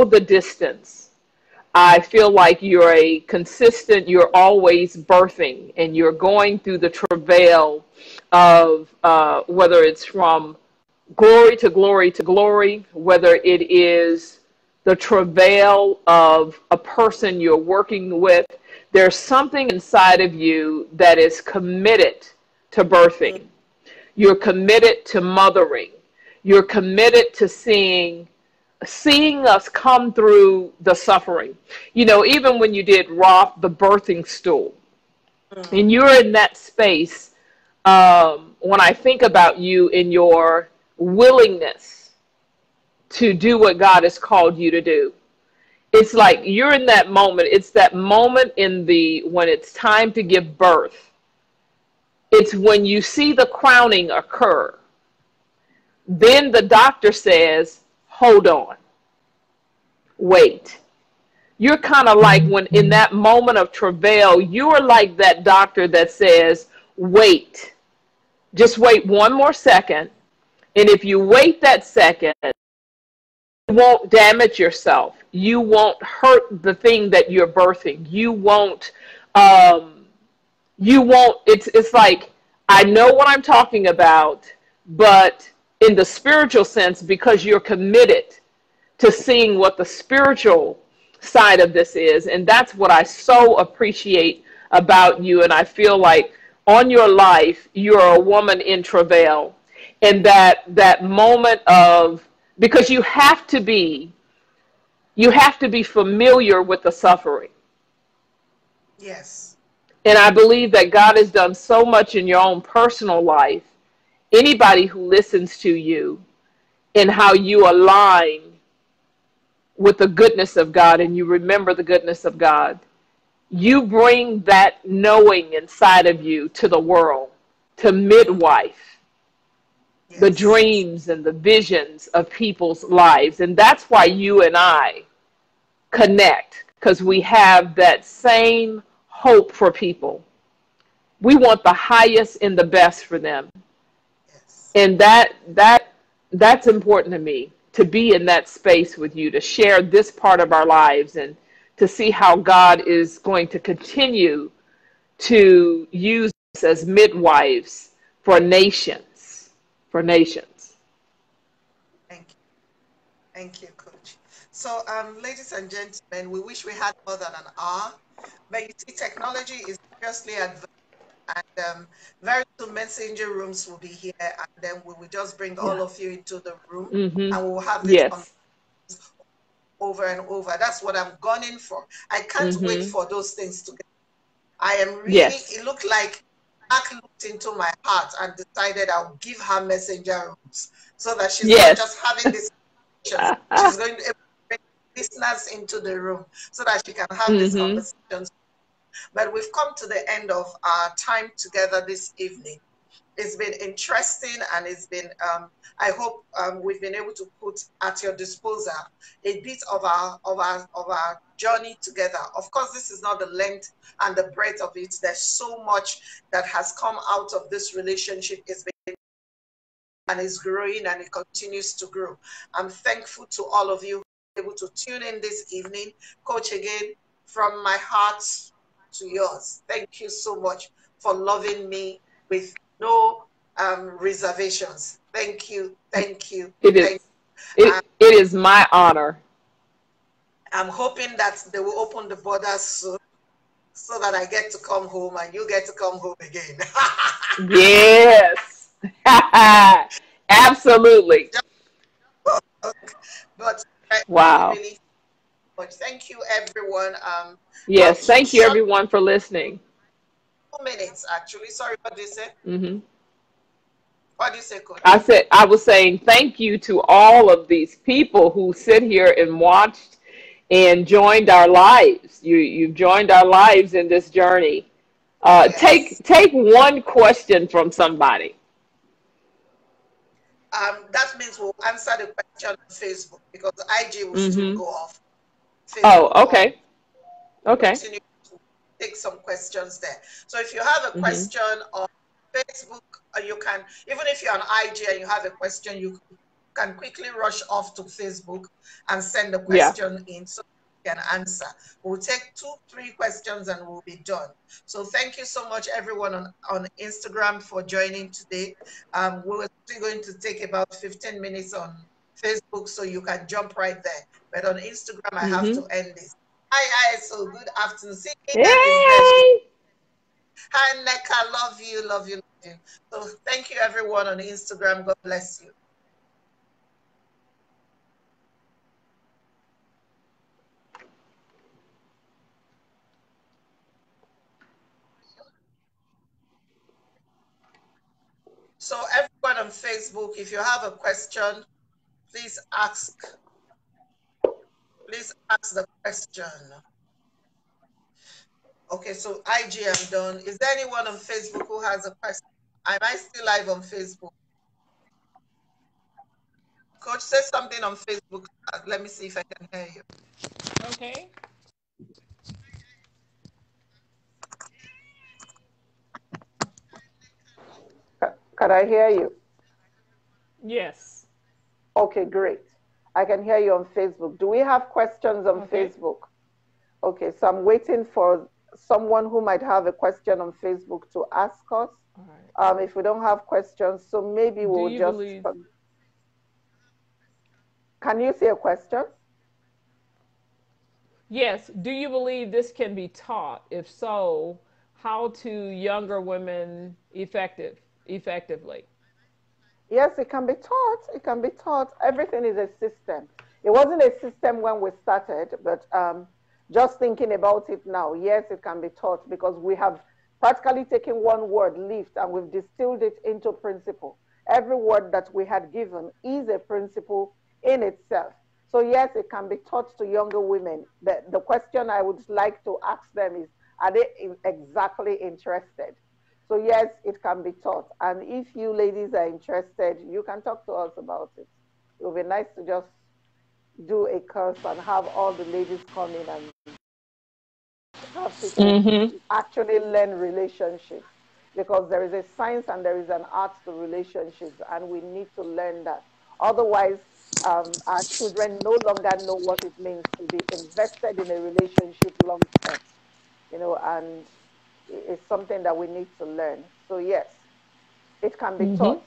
B: the distance, I feel like you're you're always birthing, and you're going through the travail of whether it's from glory to glory to glory, whether it is the travail of a person you're working with. There's something inside of you that is committed to birthing. You're committed to mothering. You're committed to seeing us come through the suffering. You know, even when you did Roth, the birthing stool, and you're in that space, when I think about you in your willingness to do what God has called you to do, it's like you're in that moment. It's that moment when it's time to give birth. It's when you see the crowning occur. Then the doctor says, hold on, wait. You're kind of like when in that moment of travail, you're like that doctor that says, wait, just wait one more second. And if you wait that second, you won't damage yourself. You won't hurt the thing that you're birthing. You won't, it's like, I know what I'm talking about, but in the spiritual sense, because you're committed to seeing what the spiritual side of this is. And that's what I so appreciate about you. And I feel like on your life, you're a woman in travail. And that moment of, because you have to be familiar with the suffering.
A: Yes.
B: And I believe that God has done so much in your own personal life. Anybody who listens to you and how you align with the goodness of God and you remember the goodness of God, you bring that knowing inside of you to the world, to midwife. the
A: Yes.
B: dreams and the visions of people's lives. And that's why you and I connect, because we have that same hope for people. We want the highest and the best for them.
A: Yes.
B: And that's important to me, to be in that space with you, to share this part of our lives, and to see how God is going to continue to use us as midwives for nations, for nations.
A: Thank you. Thank you, Coach. So, ladies and gentlemen, we wish we had more than an hour, but you see, technology is seriously advanced, and very soon messenger rooms will be here, and then we will just bring all
B: Yeah.
A: of you into the room,
B: Mm-hmm.
A: and we will have this
B: Yes.
A: over and over. That's what I'm gunning for. I can't wait
B: Mm-hmm.
A: for those things to get. I am really,
B: Yes.
A: it looked like Mark looked into my heart and decided I'll give her messenger rooms so that she's not
B: Yes.
A: just having this conversations. She's going to bring listeners into the room so that she can have these
B: Mm-hmm.
A: conversations. But we've come to the end of our time together this evening. It's been interesting, and it's been, I hope we've been able to put at your disposal a bit of our journey together. Of course, this is not the length and the breadth of it. There's so much that has come out of this relationship. It's been and is growing, and it continues to grow. I'm thankful to all of you who were able to tune in this evening. Coach, again, from my heart to yours, thank you so much for loving me with no reservations. Thank you, thank you,
B: It is.
A: thank you.
B: It is my honor.
A: I'm hoping that they will open the borders soon so that I get to come home and you get to come home again.
B: Yes. Absolutely.
A: But really,
B: Wow.
A: really much. Thank you, everyone.
B: Yes. Thank you,
A: Short
B: everyone, for listening.
A: 2 minutes, actually. Sorry, what do you say?
B: Mm-hmm.
A: What do you say, Coach?
B: I was saying thank you to all of these people who sit here and watched and joined our lives. You've joined our lives in this journey.
A: Yes.
B: Take one question from somebody.
A: That means we'll answer the question on Facebook because IG will still
B: Mm-hmm.
A: go off.
B: Oh,
A: Facebook will
B: okay. Okay.
A: continue to take some questions there. So if you have a
B: Mm-hmm.
A: question on Facebook, you can, even if you're on IG and you have a question, you can quickly rush off to Facebook and send the
B: Yeah.
A: question in so you can answer. We'll take 2, 3 questions and we'll be done. So thank you so much, everyone on Instagram for joining today. We're still going to take about 15 minutes on Facebook, so you can jump right there. But on Instagram, I have
B: Mm-hmm.
A: to end this. Hi, so good afternoon. See, Eden is there.
B: Yay!
A: Hi, Neka, love you, love you, love you. So thank you, everyone on Instagram. God bless you. So everyone on Facebook, if you have a question, please ask. Please ask the question. Okay, so IG, I'm done. Is there anyone on Facebook who has a question? Am I still live on Facebook? Coach, say something on Facebook. Let me see if I can hear you.
B: Okay.
A: Can I hear you?
B: Yes.
A: Okay, great. I can hear you on Facebook. Do we have questions on
B: Okay.
A: Facebook? Okay, so I'm waiting for someone who might have a question on Facebook to ask us.
B: All right.
A: If we don't have questions, so maybe
B: Do
A: we'll
B: you
A: just.
B: believe?
A: Can you see a question?
B: Yes. Do you believe this can be taught? If so, how to younger women effectively?
A: Yes, it can be taught. It can be taught. Everything is a system. It wasn't a system when we started, but just thinking about it now, yes, it can be taught because we have practically taken one word, lift, and we've distilled it into principle. Every word that we had given is a principle in itself. So, yes, it can be taught to younger women. The question I would like to ask them is, are they exactly interested? So yes, it can be taught. And if you ladies are interested, you can talk to us about it. It would be nice to just do a course and have all the ladies come in and have people
B: Mm-hmm.
A: actually learn relationships, because there is a science and there is an art to relationships, and we need to learn that. Otherwise, our children no longer know what it means to be invested in a relationship long term, and it's something that we need to learn. So yes, it can be
B: Mm-hmm.
A: taught.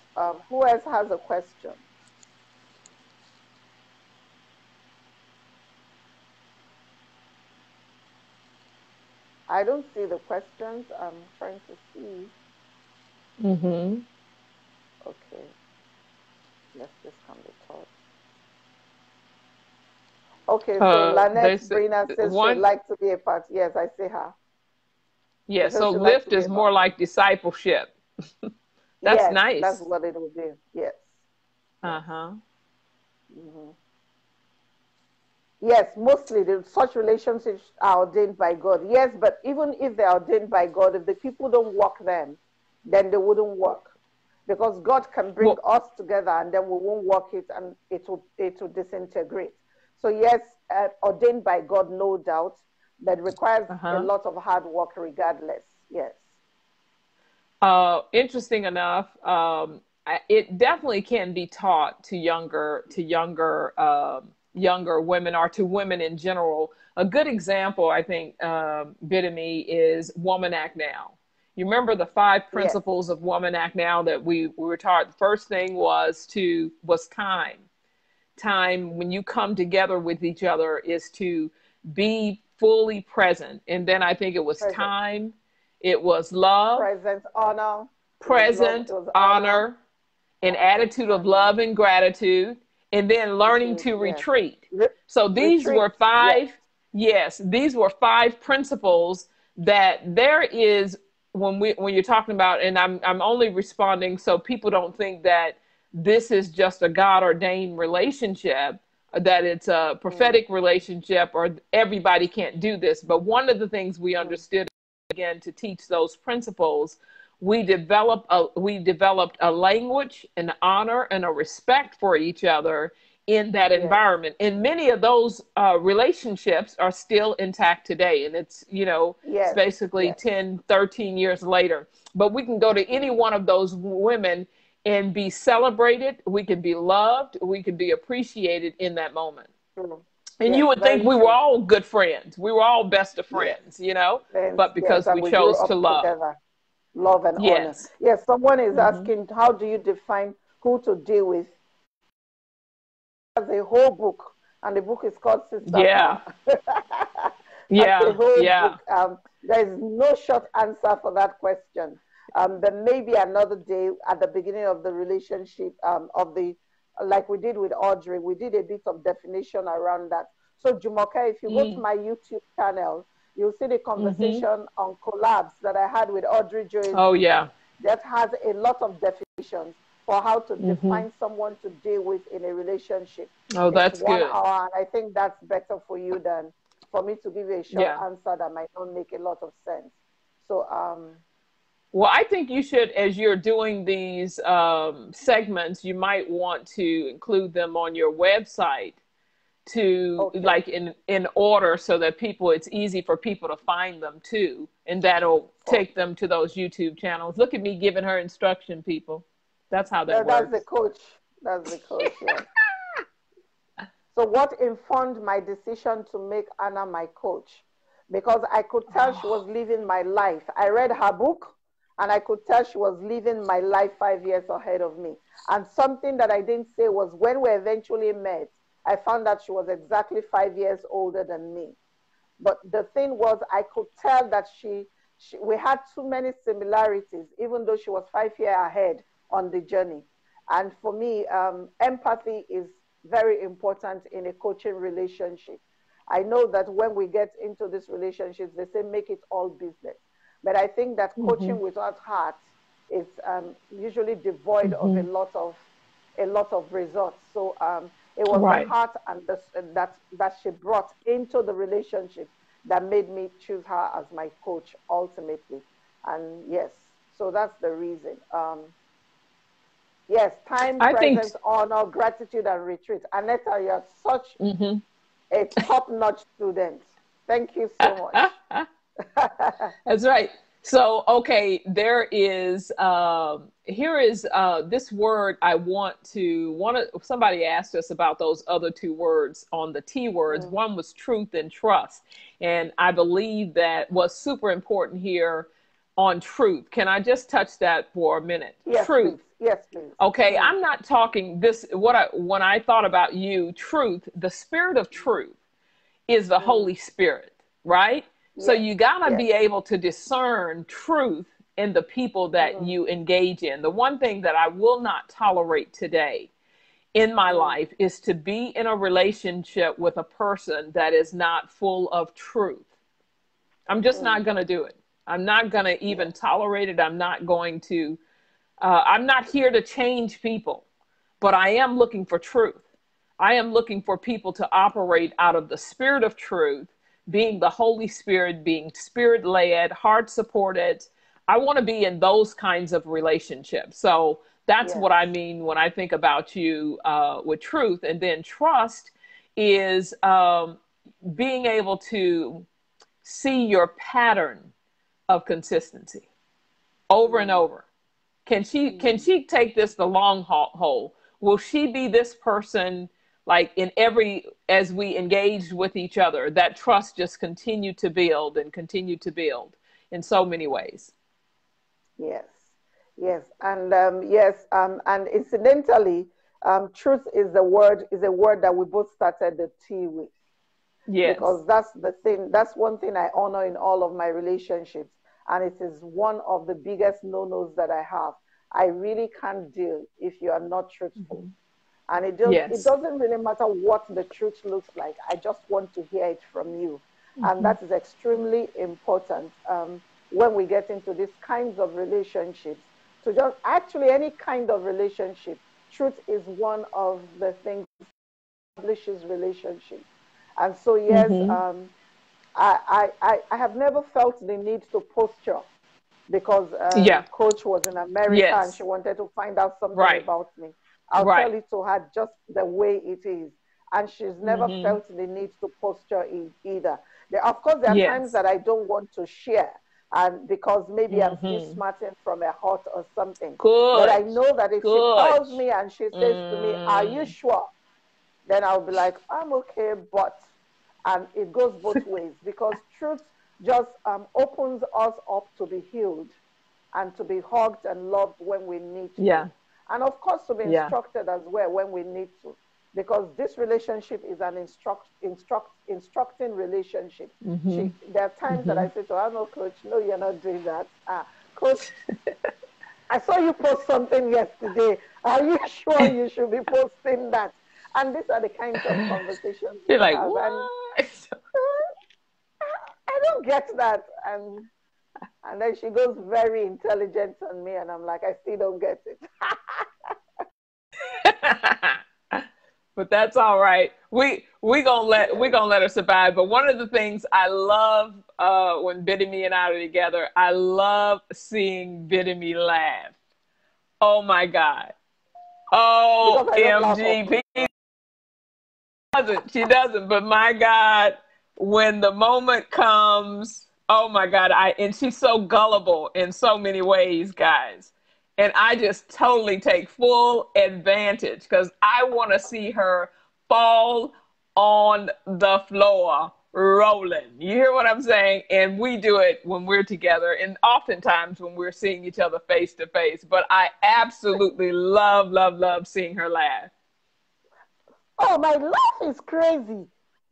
A: Who else has a question? I don't see the questions. I'm trying to see.
B: Mm-hmm.
A: Okay, yes, this can be taught. Okay, so Lynette
B: This
A: Brina says she'd
B: one,
A: like to be a part. Yes, I see her. She
B: yeah.
A: says
B: So
A: she'd like to
B: lift
A: be
B: is
A: a part.
B: more like discipleship. That's
A: Yes, that's
B: nice.
A: what it will be. Yes, yes.
B: Uh-huh.
A: Hmm. Yes, mostly such relationships are ordained by God. Yes, but even if they're ordained by God, if the people don't work them, then they wouldn't work. Because God can bring
B: Well,
A: us together and then we won't work it and it will disintegrate. So yes, ordained by God, no doubt, but requires a
B: uh-huh.
A: lot of hard work regardless. Yes.
B: Interesting enough, it definitely can be taught to younger women, or to women in general. A good example, I think, Bidemi, is Woman Act Now. You remember the five
A: Yes.
B: principles of Woman Act Now that we were taught? The first thing was time. Time when you come together with each other is to be fully present. And then I think it was
A: Present.
B: time, it was love,
A: Present, honor. It was love. It
B: present,
A: was honor
B: honor, an
A: and
B: attitude of love and gratitude, and then learning
A: attitude.
B: to
A: Yes.
B: retreat.
A: Re-
B: So these
A: retreat.
B: were
A: Yes.
B: five, yes, these were five principles that there is when you're talking about, and I'm only responding so people don't think that this is just a God ordained relationship, that it's a
A: Mm,
B: prophetic relationship, or everybody can't do this. But one of the things we
A: mm,
B: understood, again, to teach those principles, we developed a language, an honor, and a respect for each other in that
A: yes.
B: environment. And many of those relationships are still intact today. And it's
A: Yes.
B: basically
A: Yes.
B: 10, 13 years later. But we can go to any
A: Mm,
B: one of those women and be celebrated. We can be loved. We can be appreciated in that moment.
A: true.
B: And
A: Yes.
B: you would think
A: Very
B: we were
A: true.
B: all good friends. We were all best of
A: Yes.
B: friends.
A: And
B: But
A: yes,
B: because
A: and
B: we
A: we grew
B: chose to
A: up
B: love.
A: together. Love and honor.
B: Yes.
A: Yes. Someone is
B: Mm-hmm.
A: asking, how do you define who to deal with? That's a whole book, and the book is called Sister
B: Yeah.
A: Pam. That's a
B: Yeah.
A: whole
B: Yeah.
A: book. There is no short answer for that question. There may be another day at the beginning of the relationship, like we did with Audrey, we did a bit of definition around that. So, Jumoke, if you go to
B: Mm.
A: my YouTube channel, you'll see the
B: Mm-hmm.
A: conversation on collabs that I had with Audrey Joy's
B: Oh,
A: book
B: yeah.
A: that has a lot of definitions for how to
B: Mm-hmm.
A: define someone to deal with in a relationship.
B: Oh,
A: It's
B: that's
A: one
B: good.
A: hour, and I think that's better for you than for me to give you a short
B: Yeah.
A: answer that might not make a lot of sense. So,
B: Well, I think you should, as you're doing these segments, you might want to include them on your website, to
A: okay,
B: like in order, so that it's easy for people to find them too, and that'll take
A: okay.
B: them to those YouTube channels. Look at me giving her instruction, people. That's how that
A: That's the
B: works.
A: coach. That's the coach, yes. So, what informed my decision to make Anna my coach? Because I could tell she was
B: Oh.
A: living my life. I read her book and I could tell she was living my life 5 years ahead of me. And something that I didn't say was when we eventually met, I found that she was exactly 5 years older than me. But the thing was, I could tell that we had too many similarities, even though she was 5 years ahead on the journey. And for me, empathy is very important in a coaching relationship. I know that when we get into these relationships, they say make it all business. But I think that
B: Mm-hmm.
A: coaching without heart is usually devoid of
B: Mm-hmm.
A: a lot of results. So it was the
B: Right.
A: heart and that she brought into the relationship that made me choose her as my coach ultimately. And yes,
C: So that's the reason. Yes, time,
B: I think,
C: presence, honor, gratitude, and retreat. Aneta, you're such a top-notch student. Thank you so much.
B: that's right. So, okay, there is, here is this word I somebody asked us about those other two words on the T words. One was truth and trust. And I believe that what's super important here on truth. Can I just touch that for a minute?
C: Yes,
B: Truth.
C: please. Yes, please.
B: Okay, I'm not talking this, when I thought about you, truth, the spirit of truth is the Holy Spirit, right? So you gotta be able to discern truth in the people that you engage in. The one thing that I will not tolerate today in my life is to be in a relationship with a person that is not full of truth. I'm just not gonna do it. I'm not gonna even tolerate it. I'm not going to, I'm not here to change people, but I am looking for truth. I am looking for people to operate out of the spirit of truth, being the Holy Spirit, being spirit led, heart supported. I want to be in those kinds of relationships. So that's what I mean when I think about you with truth. And then trust is being able to see your pattern of consistency over and over. Can she take this the long haul? Will she be this person, like in as we engage with each other, that trust just continue to build and continue to build in so many ways?
C: Yes, yes, and and incidentally, truth is a word that we both started the T with.
B: Yes.
C: Because that's one thing I honor in all of my relationships, and it is one of the biggest no-nos that I have. I really can't deal if you are not truthful. And it doesn't really matter what the truth looks like. I just want to hear it from you. And that is extremely important when we get into these kinds of relationships. So just actually any kind of relationship, truth is one of the things that establishes relationships. And so, yes, I have never felt the need to posture because Coach was in America and she wanted to find out something about me. I'll tell it to her just the way it is. And she's never felt the need to posture either. Of course, there are times that I don't want to share, and because maybe I'm still smarting from a hurt or something. But I know that if she calls me and she says to me, "Are you sure?" Then I'll be like, "I'm okay," but and it goes both ways because truth just opens us up to be healed and to be hugged and loved when we need to. And of course, to be instructed as well when we need to, because this relationship is an instructing relationship. There are times that I say to her, "No, Coach, no, you're not doing that. Coach, I saw you post something yesterday. Are you sure you should be posting that?" And these are the kinds of conversations
B: you're like,
C: have.
B: what?
C: And I don't get that. And then she goes very intelligent on me, and I'm like, I still don't get it.
B: But that's all right. We gonna let her survive. But one of the things I love when Bidemi and I are together, I love seeing Bidemi laugh. Oh my God. OMG. She doesn't. But my God, when the moment comes, oh my God, and she's so gullible in so many ways, guys. And I just totally take full advantage because I want to see her fall on the floor rolling. You hear what I'm saying? And we do it when we're together and oftentimes when we're seeing each other face to face. But I absolutely love, love, love seeing her laugh.
C: Oh, my laugh is crazy.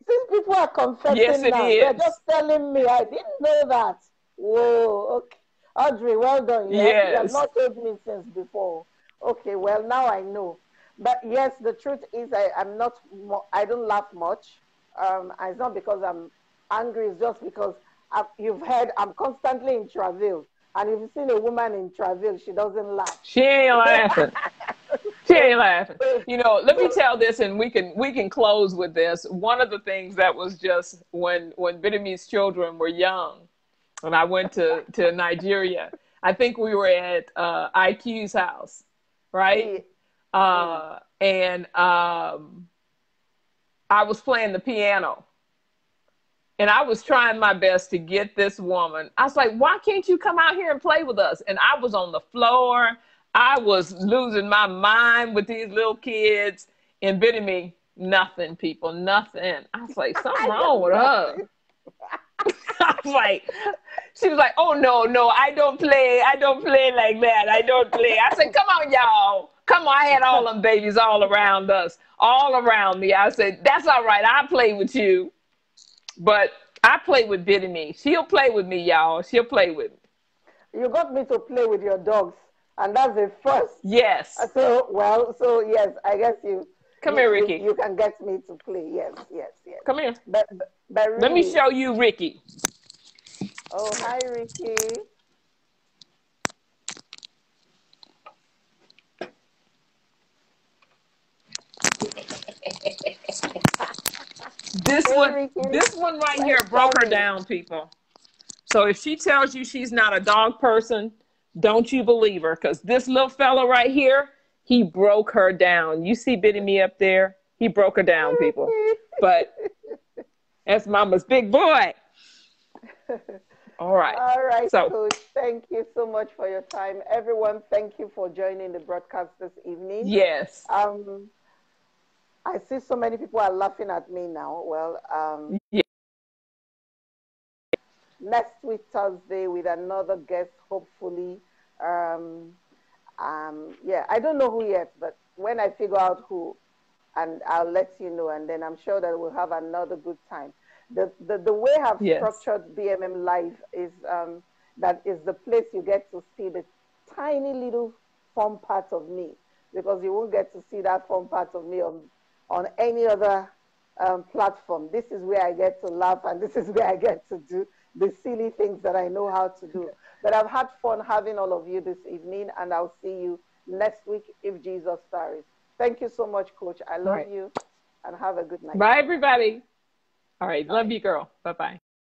C: These people are confessing now. They're just telling me. I didn't know that. Whoa, okay. Audrey, well done. Yes. You have not told me since before. Okay, well, now I know. But yes, the truth is I don't laugh much. It's not because I'm angry. It's just because you've heard I'm constantly in travail. And if you've seen a woman in travail, she doesn't laugh.
B: She ain't laughing. She ain't laughing. You know, let me tell this, and we can close with this. One of the things that was just when Bidemi's children were young, and I went to Nigeria, I think we were at IQ's house, right? And I was playing the piano. And I was trying my best to get this woman. I was like, why can't you come out here and play with us? And I was on the floor. I was losing my mind with these little kids. And Bidemi, nothing, people, nothing. I was like, something wrong with her. I was like, she was like, oh, no, I don't play like that. I don't play. I said, come on, y'all. Come on. I had all them babies all around us, all around me. I said, that's all right. I'll play with you. But I play with Bidemi. She'll play with me, y'all. She'll play with me.
C: You got me to play with your dogs, and that's the first.
B: Yes.
C: So yes, I guess
B: Come here, Ricky.
C: You can get me to play. Yes.
B: Come here.
C: But really,
B: let me show you Ricky.
C: Oh, hi, Ricky.
B: This one right here broke her down, people. So if she tells you she's not a dog person, don't you believe her, because this little fella right here, he broke her down. You see Bidemi up there? He broke her down, people. But that's Mama's big boy. All right.
C: All right, so, Coach. Thank you so much for your time. Everyone, thank you for joining the broadcast this evening.
B: Yes.
C: I see so many people are laughing at me now. Well,
B: yeah.
C: Next week, Thursday, with another guest, hopefully. Yeah, I don't know who yet, but when I figure out who, and I'll let you know, and then I'm sure that we'll have another good time. The way I've structured BMM Live is that is the place you get to see the tiny little fun parts of me, because you won't get to see that fun part of me on any other platform. This is where I get to laugh, and this is where I get to do the silly things that I know how to do. But I've had fun having all of you this evening, and I'll see you next week if Jesus tarries. Thank you so much, Coach. I love you, and have a good night.
B: Bye, everybody. All right. Love you, girl. Bye-bye.